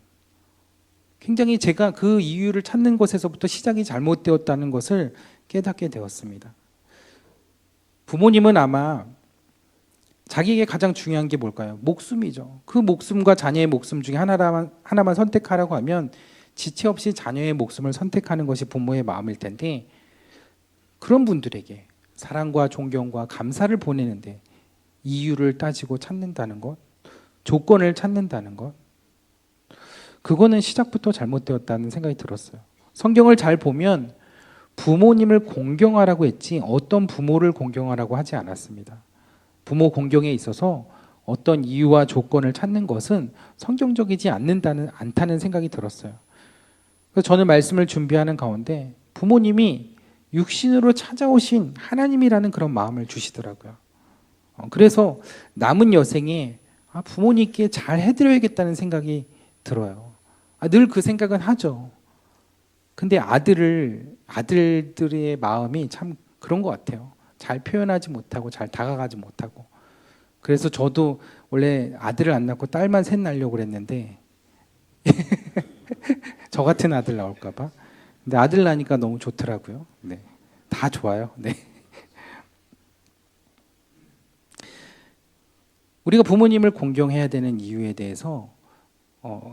굉장히 제가 그 이유를 찾는 것에서부터 시작이 잘못되었다는 것을 깨닫게 되었습니다. 부모님은 아마 자기에게 가장 중요한 게 뭘까요? 목숨이죠. 그 목숨과 자녀의 목숨 중에 하나만 선택하라고 하면 지체 없이 자녀의 목숨을 선택하는 것이 부모의 마음일 텐데 그런 분들에게 사랑과 존경과 감사를 보내는데 이유를 따지고 찾는다는 것, 조건을 찾는다는 것, 그거는 시작부터 잘못되었다는 생각이 들었어요. 성경을 잘 보면 부모님을 공경하라고 했지 어떤 부모를 공경하라고 하지 않았습니다. 부모 공경에 있어서 어떤 이유와 조건을 찾는 것은 성경적이지 않다는 생각이 들었어요. 그래서 저는 말씀을 준비하는 가운데 부모님이 육신으로 찾아오신 하나님이라는 그런 마음을 주시더라고요. 그래서 남은 여생에 부모님께 잘 해드려야겠다는 생각이 들어요. 늘 그 생각은 하죠. 근데 아들들의 마음이 참 그런 것 같아요. 잘 표현하지 못하고 잘 다가가지 못하고. 그래서 저도 원래 아들을 안 낳고 딸만 셋 낳으려고 그랬는데 저 같은 아들 나올까 봐. 근데 아들 낳으니까 너무 좋더라고요. 네. 다 좋아요. 네. 우리가 부모님을 공경해야 되는 이유에 대해서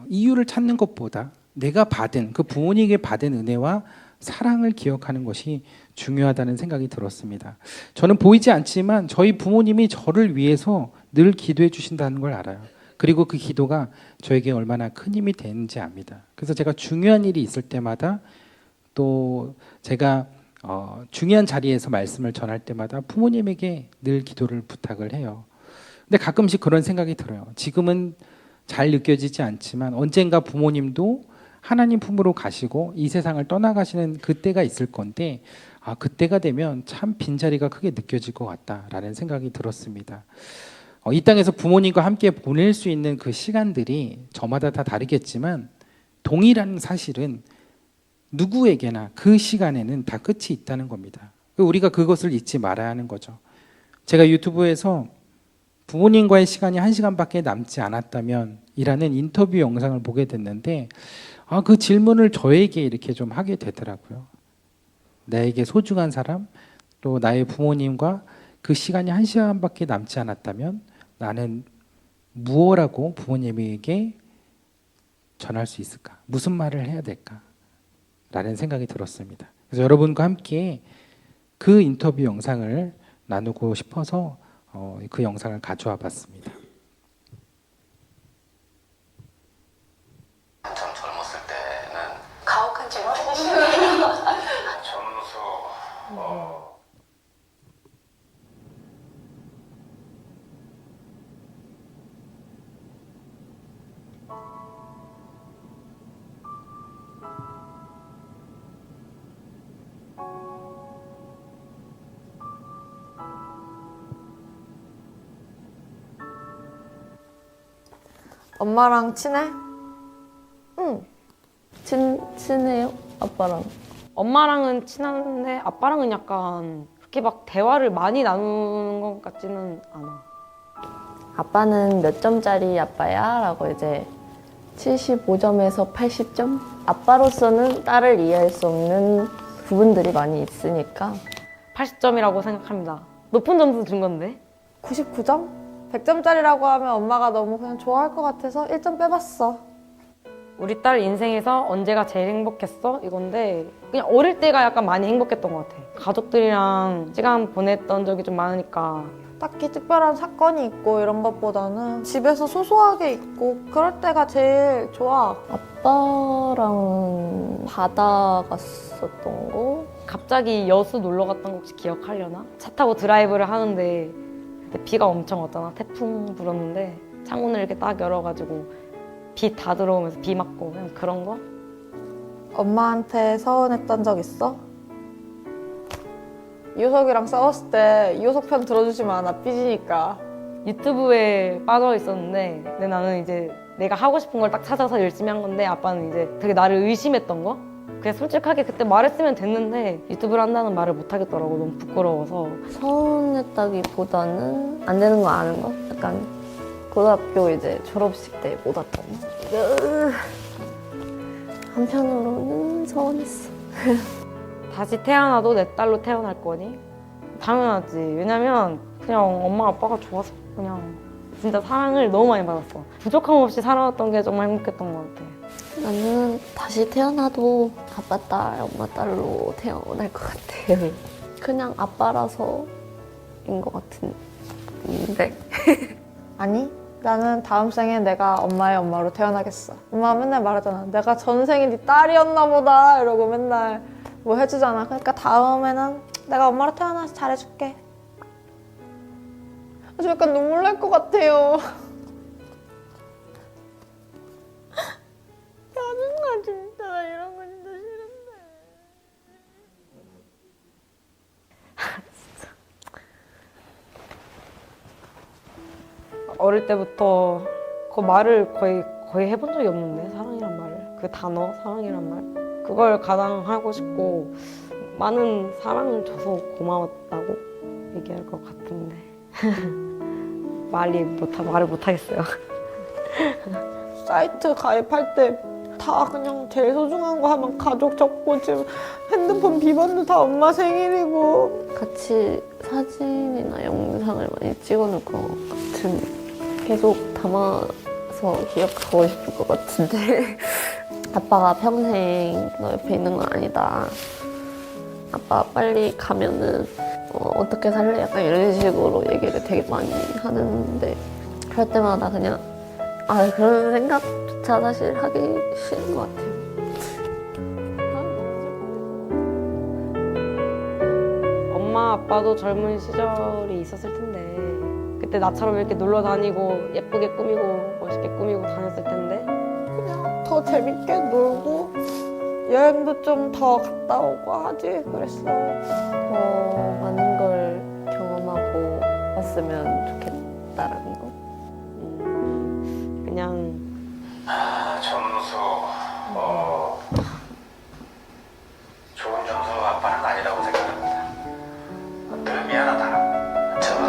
이유를 찾는 것보다 내가 받은 그 부모님에게 받은 은혜와 사랑을 기억하는 것이 중요하다는 생각이 들었습니다. 저는 보이지 않지만 저희 부모님이 저를 위해서 늘 기도해 주신다는 걸 알아요. 그리고 그 기도가 저에게 얼마나 큰 힘이 되는지 압니다. 그래서 제가 중요한 일이 있을 때마다 또 제가 중요한 자리에서 말씀을 전할 때마다 부모님에게 늘 기도를 부탁을 해요. 근데 가끔씩 그런 생각이 들어요. 지금은 잘 느껴지지 않지만 언젠가 부모님도 하나님 품으로 가시고 이 세상을 떠나가시는 그때가 있을 건데 그때가 되면 참 빈자리가 크게 느껴질 것 같다라는 생각이 들었습니다. 이 땅에서 부모님과 함께 보낼 수 있는 그 시간들이 저마다 다 다르겠지만 동일한 사실은 누구에게나 그 시간에는 다 끝이 있다는 겁니다. 우리가 그것을 잊지 말아야 하는 거죠. 제가 유튜브에서 부모님과의 시간이 1시간밖에 남지 않았다면 이라는 인터뷰 영상을 보게 됐는데 그 질문을 저에게 이렇게 좀 하게 되더라고요. 나에게 소중한 사람, 또 나의 부모님과 그 시간이 1시간밖에 남지 않았다면 나는 무엇라고 부모님에게 전할 수 있을까? 무슨 말을 해야 될까? 라는 생각이 들었습니다. 그래서 여러분과 함께 그 인터뷰 영상을 나누고 싶어서 그 영상을 가져와 봤습니다. 전 젊었을 때는 가혹한 질문. 전우수 엄마랑 친해? 응. 친해요? 아빠랑. 엄마랑은 친한데 아빠랑은 약간 그렇게 막 대화를 많이 나누는 것 같지는 않아. 아빠는 몇 점짜리 아빠야? 라고 이제 75점에서 80점? 아빠로서는 딸을 이해할 수 없는 부분들이 많이 있으니까 80점이라고 생각합니다. 높은 점수 준 건데. 99점? 100점짜리라고 하면 엄마가 너무 그냥 좋아할 것 같아서 1점 빼봤어. 우리 딸 인생에서 언제가 제일 행복했어? 이건데 그냥 어릴 때가 약간 많이 행복했던 것 같아. 가족들이랑 시간 보냈던 적이 좀 많으니까. 딱히 특별한 사건이 있고 이런 것보다는 집에서 소소하게 있고 그럴 때가 제일 좋아. 아빠랑 바다 갔었던 거? 갑자기 여수 놀러 갔던 거 혹시 기억하려나? 차 타고 드라이브를 하는데 그때 비가 엄청 왔잖아. 태풍 불었는데 창문을 이렇게 딱 열어가지고 비 다 들어오면서 비 맞고 그냥 그런 거? 엄마한테 서운했던 적 있어? 이효석이랑 싸웠을 때 이효석 편 들어주지 마. 나 삐지니까. 유튜브에 빠져 있었는데 근데 나는 이제 내가 하고 싶은 걸 딱 찾아서 열심히 한 건데 아빠는 이제 되게 나를 의심했던 거? 그냥 솔직하게 그때 말했으면 됐는데 유튜브를 한다는 말을 못 하겠더라고. 너무 부끄러워서. 서운했다기보다는 안 되는 거 아는 거? 약간 고등학교 이제 졸업식 때 못 왔던 거? 한편으로는 서운했어. 다시 태어나도 내 딸로 태어날 거니? 당연하지. 왜냐면 그냥 엄마 아빠가 좋아서 그냥 진짜 사랑을 너무 많이 받았어. 부족함 없이 살아왔던 게 정말 행복했던 것 같아. 나는 다시 태어나도 아빠 딸, 엄마 딸로 태어날 것 같아요. 그냥 아빠라서인 것 같은데. 아니, 나는 다음 생에 내가 엄마의 엄마로 태어나겠어. 엄마가 맨날 말하잖아. 내가 전생에 네 딸이었나 보다 이러고 맨날 뭐 해주잖아. 그러니까 다음에는 내가 엄마로 태어나서 잘해줄게. 저 약간 눈물 날 것 같아요. 짜증나 진짜. 나 이런 거 진짜 싫은데. 어릴 때부터 그 말을 거의 해본 적이 없는데 사랑이란 말을 그 단어 사랑이란 말 그걸 가장 하고 싶고 많은 사랑을 줘서 고마웠다고 얘기할 것 같은데 말을 못하겠어요. 사이트 가입할 때 다 그냥 제일 소중한 거 하면 가족 적고 지금 핸드폰 비번도 다 엄마 생일이고 같이 사진이나 영상을 많이 찍어놓을 것 같은 계속 담아서 기억하고 싶을 것 같은데 아빠가 평생 너 옆에 있는 건 아니다. 아빠 빨리 가면은 어떻게 살래? 약간 이런 식으로 얘기를 되게 많이 하는데 그럴 때마다 그냥 그런 생각조차 사실 하기 싫은 것 같아요. 엄마 아빠도 젊은 시절이 있었을 텐데 그때 나처럼 이렇게 놀러 다니고 예쁘게 꾸미고 멋있게 꾸미고 다녔을 텐데 그냥 더 재밌게 놀고 여행도 좀 더 갔다 오고 하지 그랬어. 더 많은 걸 경험하고 왔으면 좋겠다라는 거. 그냥 점수 좋은 점수 아빠는 아니라고 생각합니다. 늘 미안하다. 제가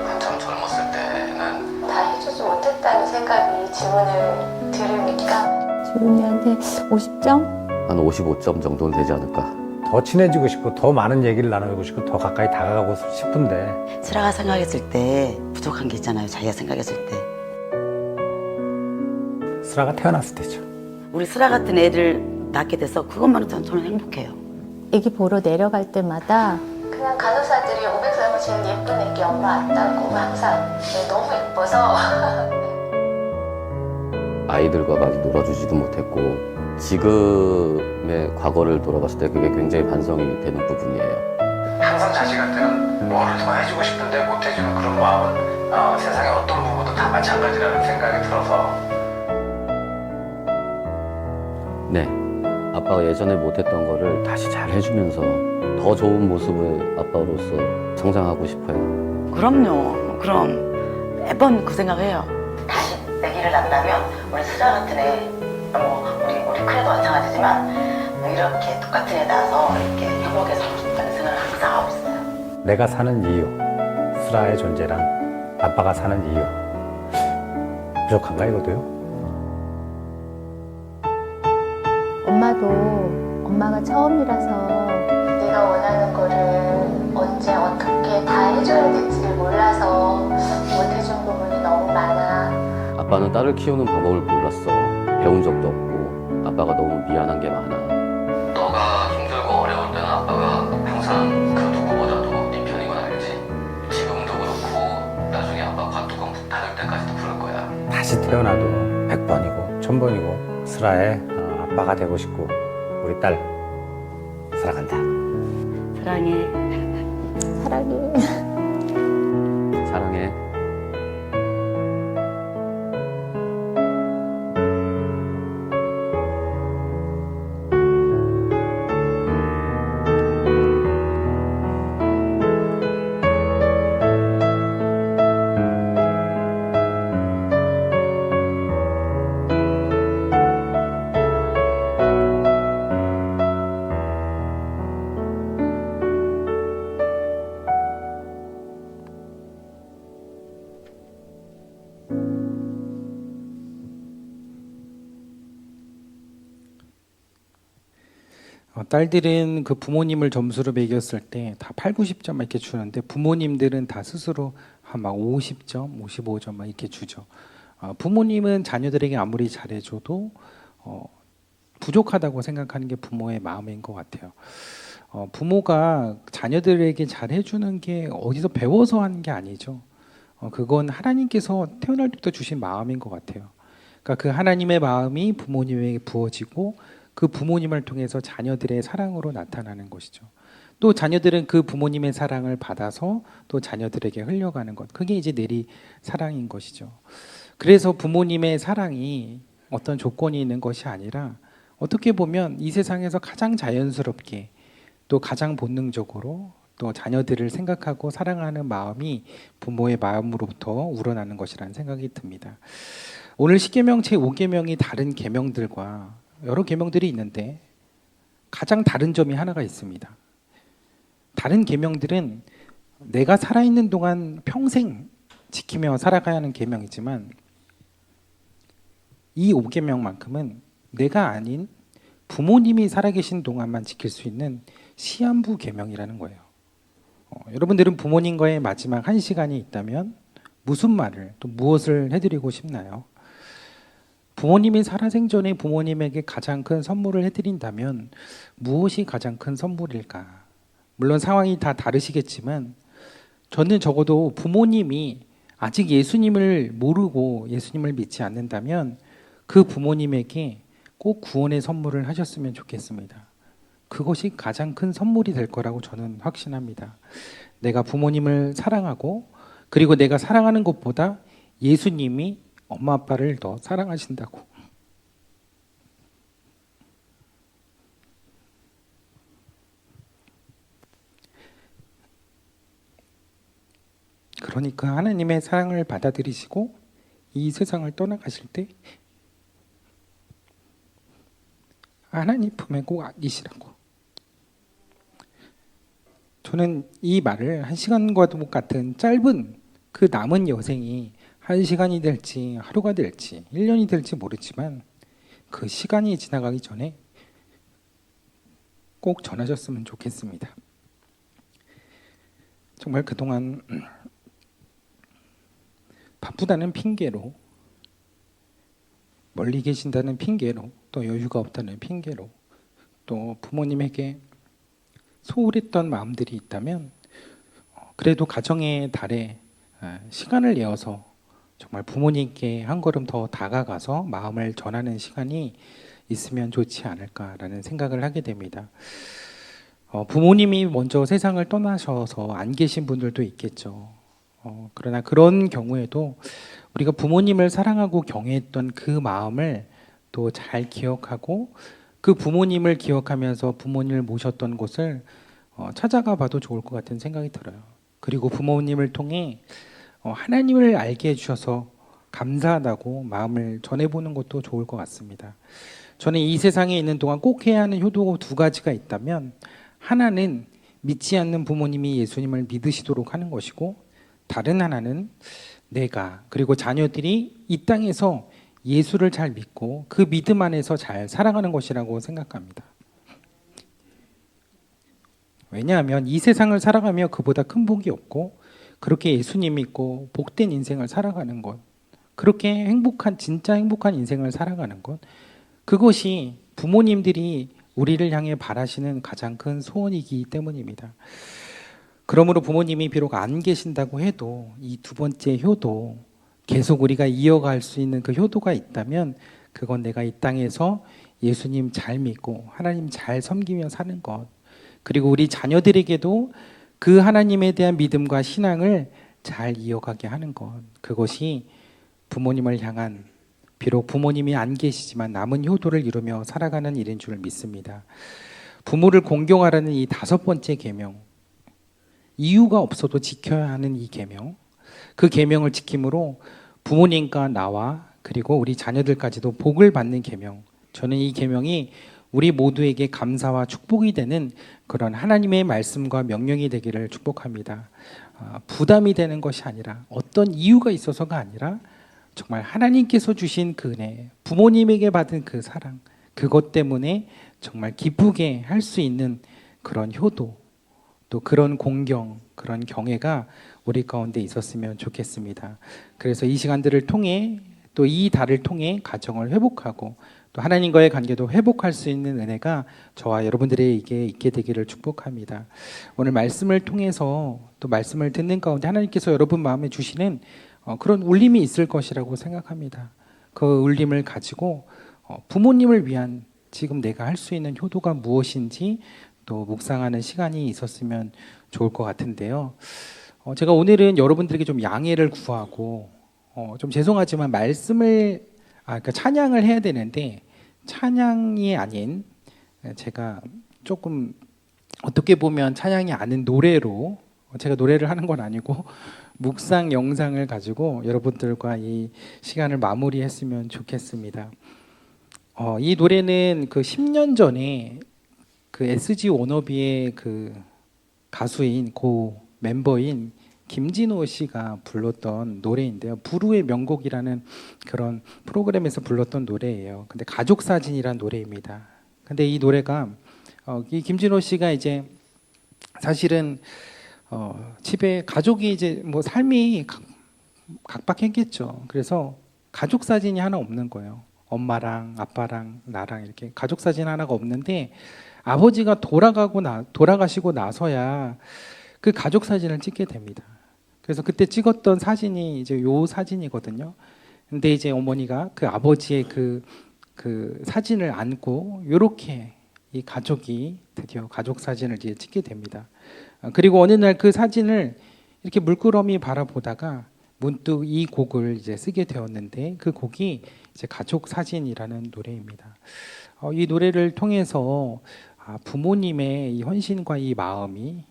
한참 젊었을 때는 다 해주지 못했다는 생각이 질문을 들으니까 주은이한테 50점? 한 55점 정도는 되지 않을까. 더 친해지고 싶고 더 많은 얘기를 나누고 싶고 더 가까이 다가가고 싶은데 슬아가 생각했을 때 부족한 게 있잖아요. 자기가 생각했을 때. 슬아가 태어났을 때죠. 우리 슬아 같은 애를 낳게 돼서 그것만으로도 저는 행복해요. 애기 보러 내려갈 때마다 그냥 간호사들이 500살고 제일 예쁜 애기 엄마 같다고 항상 너무 예뻐서 아이들과 많이 놀아주지도 못했고 지금의 과거를 돌아봤을 때 그게 굉장히 반성이 되는 부분이에요. 항상 자식한테는 뭐를 더 해주고 싶은데 못 해주는 그런 마음은 세상의 어떤 부분도 다 마찬가지라는 생각이 들어서 네, 아빠가 예전에 못했던 거를 다시 잘 해주면서 더 좋은 모습의 아빠로서成長하고 싶어요. 그럼요. 그럼 매번 그 생각해요. 다시 아기를 낳는다면 우리 슬아 같은 애, 우리 큰애도 마찬가지지만 이렇게 똑같은 애 낳아서 이렇게 행복해서 살고 싶다는 생각을 항상 하고 있어요. 내가 사는 이유, 슬아의 존재랑 아빠가 사는 이유 부족한가 이거도요? 엄마도 엄마가 처음이라서 내가 원하는 거를 언제 어떻게 다 해줘야 될지를 몰라서 못해준 부분이 너무 많아. 아빠는 딸을 키우는 방법을 몰랐어. 배운 적도 없고 아빠가 너무 미안한 게 많아. 너가 힘들고 어려울 때는 아빠가 항상 그 누구보다도 네 편인 건 알지? 지금도 그렇고 나중에 아빠 관뚜껑 닫을 때까지도 그럴 거야. 다시 태어나도 100번이고 1000번이고 슬아의 아빠가 되고 싶고 우리 딸 사랑한다. 사랑해. 사랑해. 사랑해. 딸들은 그 부모님을 점수로 매겼을 때 다 8, 90점 이렇게 주는데 부모님들은 다 스스로 한 막 50점, 55점 막 이렇게 주죠. 부모님은 자녀들에게 아무리 잘해줘도 부족하다고 생각하는 게 부모의 마음인 것 같아요. 부모가 자녀들에게 잘해주는 게 어디서 배워서 하는 게 아니죠. 그건 하나님께서 태어날 때부터 주신 마음인 것 같아요. 그러니까 그 하나님의 마음이 부모님에게 부어지고 그 부모님을 통해서 자녀들의 사랑으로 나타나는 것이죠. 또 자녀들은 그 부모님의 사랑을 받아서 또 자녀들에게 흘려가는 것. 그게 이제 내리 사랑인 것이죠. 그래서 부모님의 사랑이 어떤 조건이 있는 것이 아니라 어떻게 보면 이 세상에서 가장 자연스럽게 또 가장 본능적으로 또 자녀들을 생각하고 사랑하는 마음이 부모의 마음으로부터 우러나는 것이라는 생각이 듭니다. 오늘 십계명 제5계명이 다른 계명들과 여러 계명들이 있는데 가장 다른 점이 하나가 있습니다. 다른 계명들은 내가 살아있는 동안 평생 지키며 살아가야 하는 계명이지만 이 5계명만큼은 내가 아닌 부모님이 살아계신 동안만 지킬 수 있는 시한부 계명이라는 거예요. 여러분들은 부모님과의 마지막 1시간이 있다면 무슨 말을 또 무엇을 해드리고 싶나요? 부모님이 살아생전에 부모님에게 가장 큰 선물을 해드린다면 무엇이 가장 큰 선물일까? 물론 상황이 다 다르시겠지만 저는 적어도 부모님이 아직 예수님을 모르고 예수님을 믿지 않는다면 그 부모님에게 꼭 구원의 선물을 하셨으면 좋겠습니다. 그것이 가장 큰 선물이 될 거라고 저는 확신합니다. 내가 부모님을 사랑하고 그리고 내가 사랑하는 것보다 예수님이 엄마 아빠를 더 사랑하신다고. 그러니까 하나님의 사랑을 받아들이시고 이 세상을 떠나가실 때 하나님 품에 꼭 안기시라고. 저는 이 말을 1시간과도 같은 짧은 그 남은 여생이 1시간이 될지 하루가 될지 1년이 될지 모르지만 그 시간이 지나가기 전에 꼭 전하셨으면 좋겠습니다. 정말 그동안 바쁘다는 핑계로, 멀리 계신다는 핑계로, 또 여유가 없다는 핑계로, 또 부모님에게 소홀했던 마음들이 있다면 그래도 가정의 달에 시간을 내어서 정말 부모님께 한 걸음 더 다가가서 마음을 전하는 시간이 있으면 좋지 않을까라는 생각을 하게 됩니다. 부모님이 먼저 세상을 떠나셔서 안 계신 분들도 있겠죠. 그러나 그런 경우에도 우리가 부모님을 사랑하고 경외했던 그 마음을 또 잘 기억하고 그 부모님을 기억하면서 부모님을 모셨던 곳을 찾아가 봐도 좋을 것 같은 생각이 들어요. 그리고 부모님을 통해 하나님을 알게 해주셔서 감사하다고 마음을 전해보는 것도 좋을 것 같습니다. 저는 이 세상에 있는 동안 꼭 해야 하는 효도 2가지가 있다면 하나는 믿지 않는 부모님이 예수님을 믿으시도록 하는 것이고 다른 하나는 내가 그리고 자녀들이 이 땅에서 예수를 잘 믿고 그 믿음 안에서 잘 살아가는 것이라고 생각합니다. 왜냐하면 이 세상을 살아가며 그보다 큰 복이 없고 그렇게 예수님 믿고 복된 인생을 살아가는 것, 그렇게 행복한 진짜 행복한 인생을 살아가는 것, 그것이 부모님들이 우리를 향해 바라시는 가장 큰 소원이기 때문입니다. 그러므로 부모님이 비록 안 계신다고 해도 이 2번째 효도, 계속 우리가 이어갈 수 있는 그 효도가 있다면 그건 내가 이 땅에서 예수님 잘 믿고 하나님 잘 섬기며 사는 것, 그리고 우리 자녀들에게도 그 하나님에 대한 믿음과 신앙을 잘 이어가게 하는 것, 그것이 부모님을 향한 비록 부모님이 안 계시지만 남은 효도를 이루며 살아가는 일인 줄 믿습니다. 부모를 공경하라는 이 5번째 계명, 이유가 없어도 지켜야 하는 이 계명, 그 계명을 지킴으로 부모님과 나와 그리고 우리 자녀들까지도 복을 받는 계명, 저는 이 계명이 우리 모두에게 감사와 축복이 되는 그런 하나님의 말씀과 명령이 되기를 축복합니다. 부담이 되는 것이 아니라 어떤 이유가 있어서가 아니라 정말 하나님께서 주신 그 은혜, 부모님에게 받은 그 사랑, 그것 때문에 정말 기쁘게 할 수 있는 그런 효도, 또 그런 공경, 그런 경애가 우리 가운데 있었으면 좋겠습니다. 그래서 이 시간들을 통해 또 이 달을 통해 가정을 회복하고 또 하나님과의 관계도 회복할 수 있는 은혜가 저와 여러분들에게 있게 되기를 축복합니다. 오늘 말씀을 통해서 또 말씀을 듣는 가운데 하나님께서 여러분 마음에 주시는 그런 울림이 있을 것이라고 생각합니다. 그 울림을 가지고 부모님을 위한 지금 내가 할 수 있는 효도가 무엇인지 또 묵상하는 시간이 있었으면 좋을 것 같은데요. 제가 오늘은 여러분들에게 좀 양해를 구하고 좀 죄송하지만 말씀을 그러니까 찬양을 해야 되는데 찬양이 아닌 제가 조금 어떻게 보면 찬양이 아닌 노래로 제가 노래를 하는 건 아니고 묵상 영상을 가지고 여러분들과 이 시간을 마무리했으면 좋겠습니다. 이 노래는 그 10년 전에 그 SG 워너비의 그 가수인 고 멤버인 김진호 씨가 불렀던 노래인데요. 부르의 명곡이라는 그런 프로그램에서 불렀던 노래예요. 근데 가족 사진이라는 노래입니다. 근데 이 노래가 이 김진호 씨가 이제 사실은 집에 가족이 이제 뭐 삶이 각박했겠죠. 그래서 가족 사진이 하나 없는 거예요. 엄마랑 아빠랑 나랑 이렇게 가족 사진 하나가 없는데 아버지가 돌아가시고 나서야 그 가족 사진을 찍게 됩니다. 그래서 그때 찍었던 사진이 이제 요 사진이거든요. 근데 이제 어머니가 그 아버지의 그 사진을 안고 요렇게 이 가족이 드디어 가족 사진을 이제 찍게 됩니다. 그리고 어느 날 그 사진을 이렇게 물끄러미 바라보다가 문득 이 곡을 이제 쓰게 되었는데 그 곡이 이제 가족 사진이라는 노래입니다. 이 노래를 통해서 부모님의 이 헌신과 이 마음이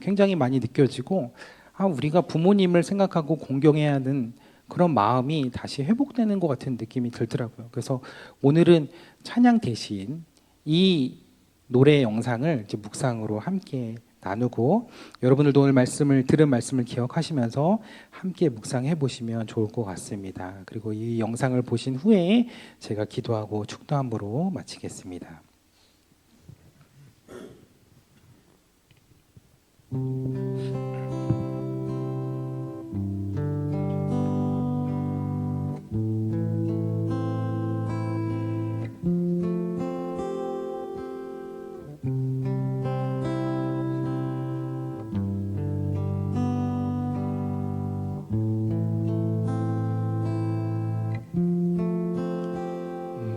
굉장히 많이 느껴지고 우리가 부모님을 생각하고 공경해야 하는 그런 마음이 다시 회복되는 것 같은 느낌이 들더라고요. 그래서 오늘은 찬양 대신 이 노래 영상을 이제 묵상으로 함께 나누고 여러분들도 오늘 들은 말씀을 기억하시면서 함께 묵상해 보시면 좋을 것 같습니다. 그리고 이 영상을 보신 후에 제가 기도하고 축도함으로 마치겠습니다.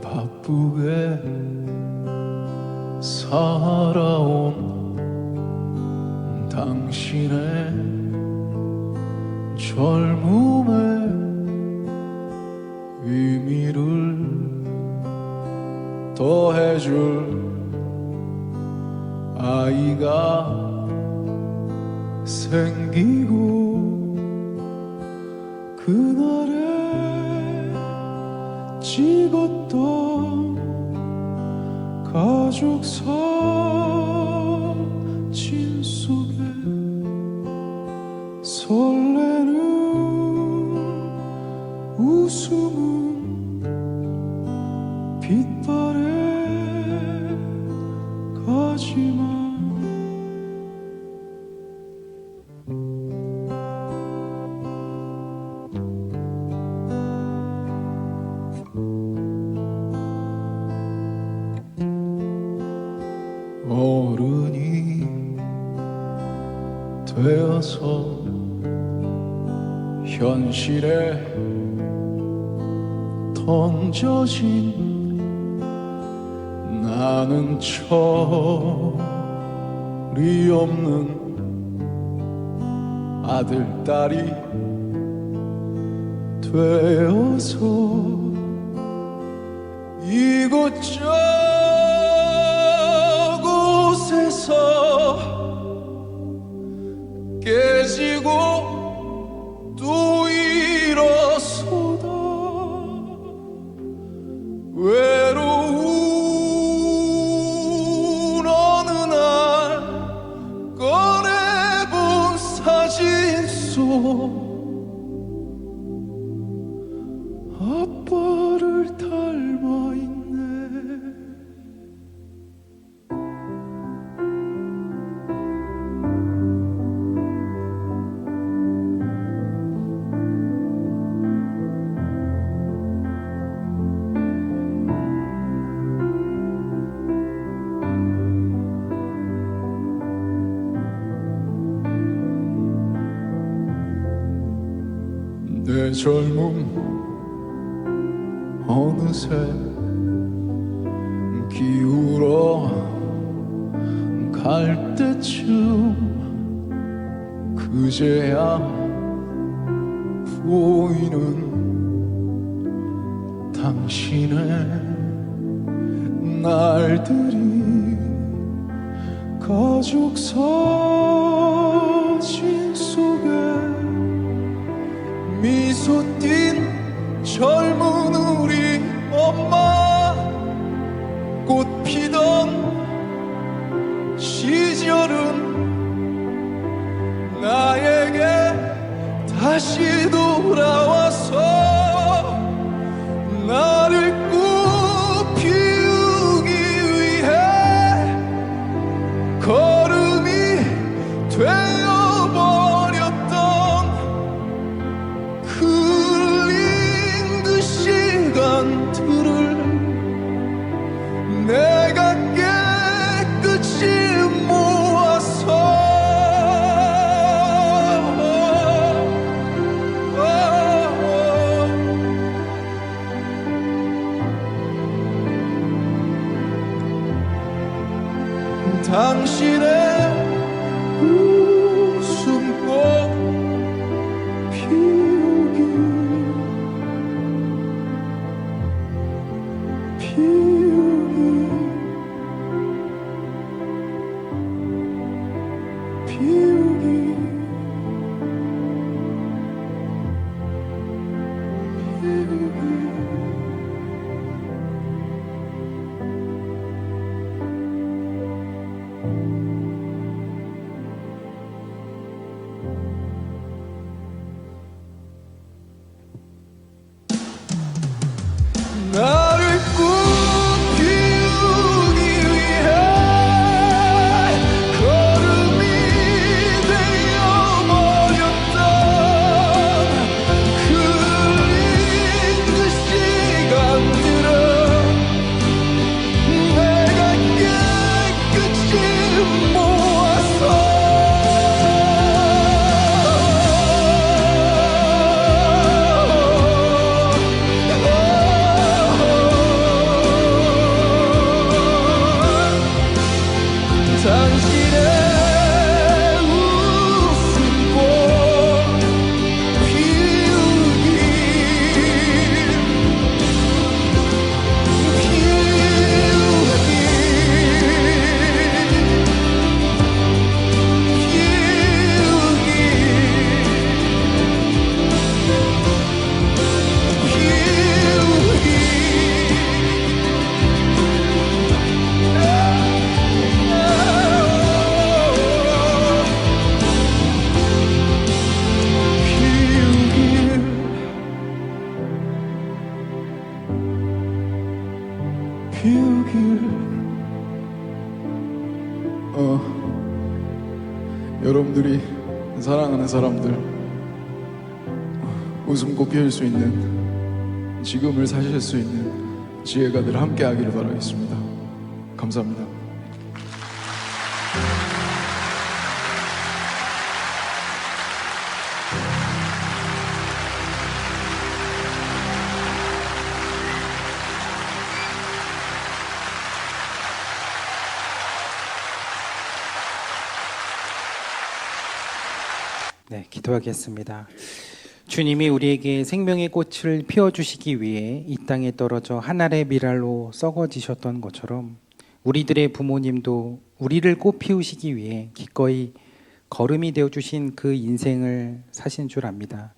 바쁘게 살아온 당신의 젊음의 의미를 더해줄 아이가 생기고 그날에 찍었던 가족 사진 속에 설레는 웃음은 빛바래 가지만 어른이 되어서 현실에 던져진 나는 철이 없는 아들, 딸이 되어서 이곳저곳에서 깨지고 또 일어서다 외로운 어느 날 꺼내본 사진 속 아빠를 닮아 있네. 내 젊음 어느새 기울어 갈 때쯤 그제야 보이는 당신의 날들이 가족 사진 속에 미소 띤 젊은 우리 엄마 꽃 피던 시절은 당신의 웃음꽃 피우기 나를 꽃 피우기 위해 걸음이 되어버렸던 흘린 그 시간들은 내가 깨끗이 모아서 당신의 웃음꽃 피우기 여러분들이 사랑하는 사람들 웃음꽃 피울 수 있는 지금을 사실 수 있는 지혜가 늘 함께 하기를 바라겠습니다. 감사합니다. 네, 기도하겠습니다. 주님이 우리에게 생명의 꽃을 피워주시기 위해 이 땅에 떨어져 한 알의 밀알로 썩어지셨던 것처럼 우리들의 부모님도 우리를 꽃 피우시기 위해 기꺼이 걸음이 되어주신 그 인생을 사신 줄 압니다.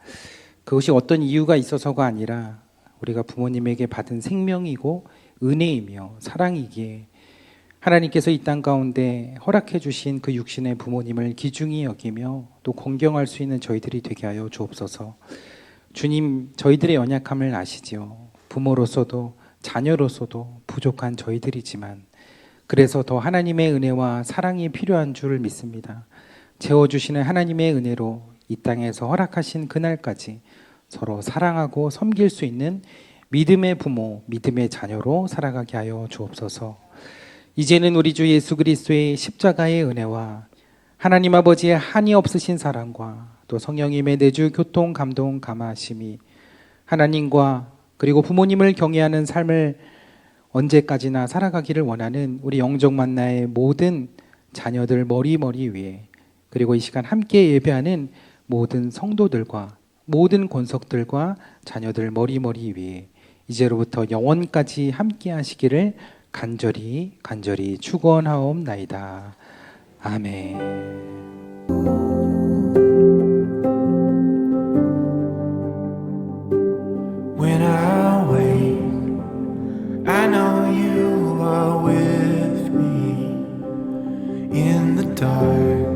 그것이 어떤 이유가 있어서가 아니라 우리가 부모님에게 받은 생명이고 은혜이며 사랑이기에 하나님께서 이 땅 가운데 허락해 주신 그 육신의 부모님을 귀중히 여기며 또 공경할 수 있는 저희들이 되게 하여 주옵소서. 주님, 저희들의 연약함을 아시지요. 부모로서도 자녀로서도 부족한 저희들이지만 그래서 더 하나님의 은혜와 사랑이 필요한 줄 믿습니다. 채워주시는 하나님의 은혜로 이 땅에서 허락하신 그날까지 서로 사랑하고 섬길 수 있는 믿음의 부모, 믿음의 자녀로 살아가게 하여 주옵소서. 이제는 우리 주 예수 그리스도의 십자가의 은혜와 하나님 아버지의 한이 없으신 사랑과 또 성령님의 내주 교통 감동 감화심이 하나님과 그리고 부모님을 경외하는 삶을 언제까지나 살아가기를 원하는 우리 영적 만나의 모든 자녀들 머리 위에 그리고 이 시간 함께 예배하는 모든 성도들과 모든 권속들과 자녀들 머리 위에 이제로부터 영원까지 함께 하시기를 간절히 축원하옵나이다. 아멘. When I wake, I know you are with me. In the dark,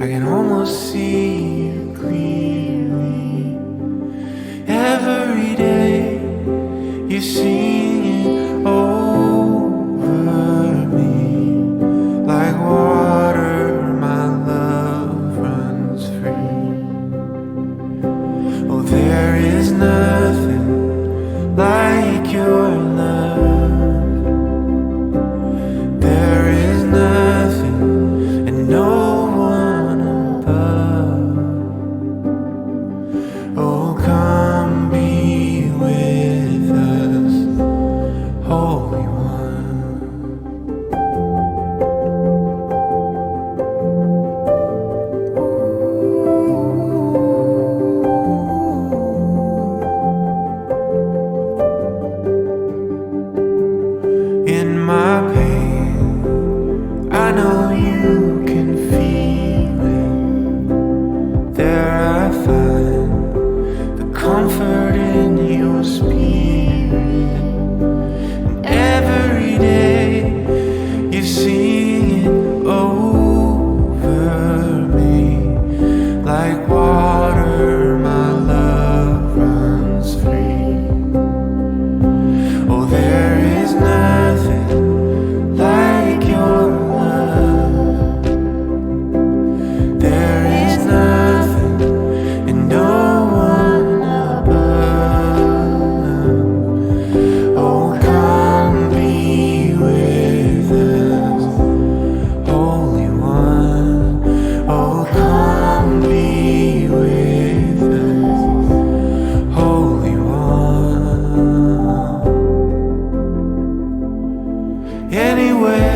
I can almost see you clearly. Every day, you're singing over me. Like water, my love runs free. Oh, there is nothing like your love. There is nothing and no one above. Oh, come be with us, Holy One. my pain. I know you can feel it. There I find the comfort in your spirit. And every day you sing it over me. Like water, my love runs free. Oh, there is nothing like your love. There is nothing and no one above. Oh, come be with us, Holy One. Oh, come be with us, Holy One. Anywhere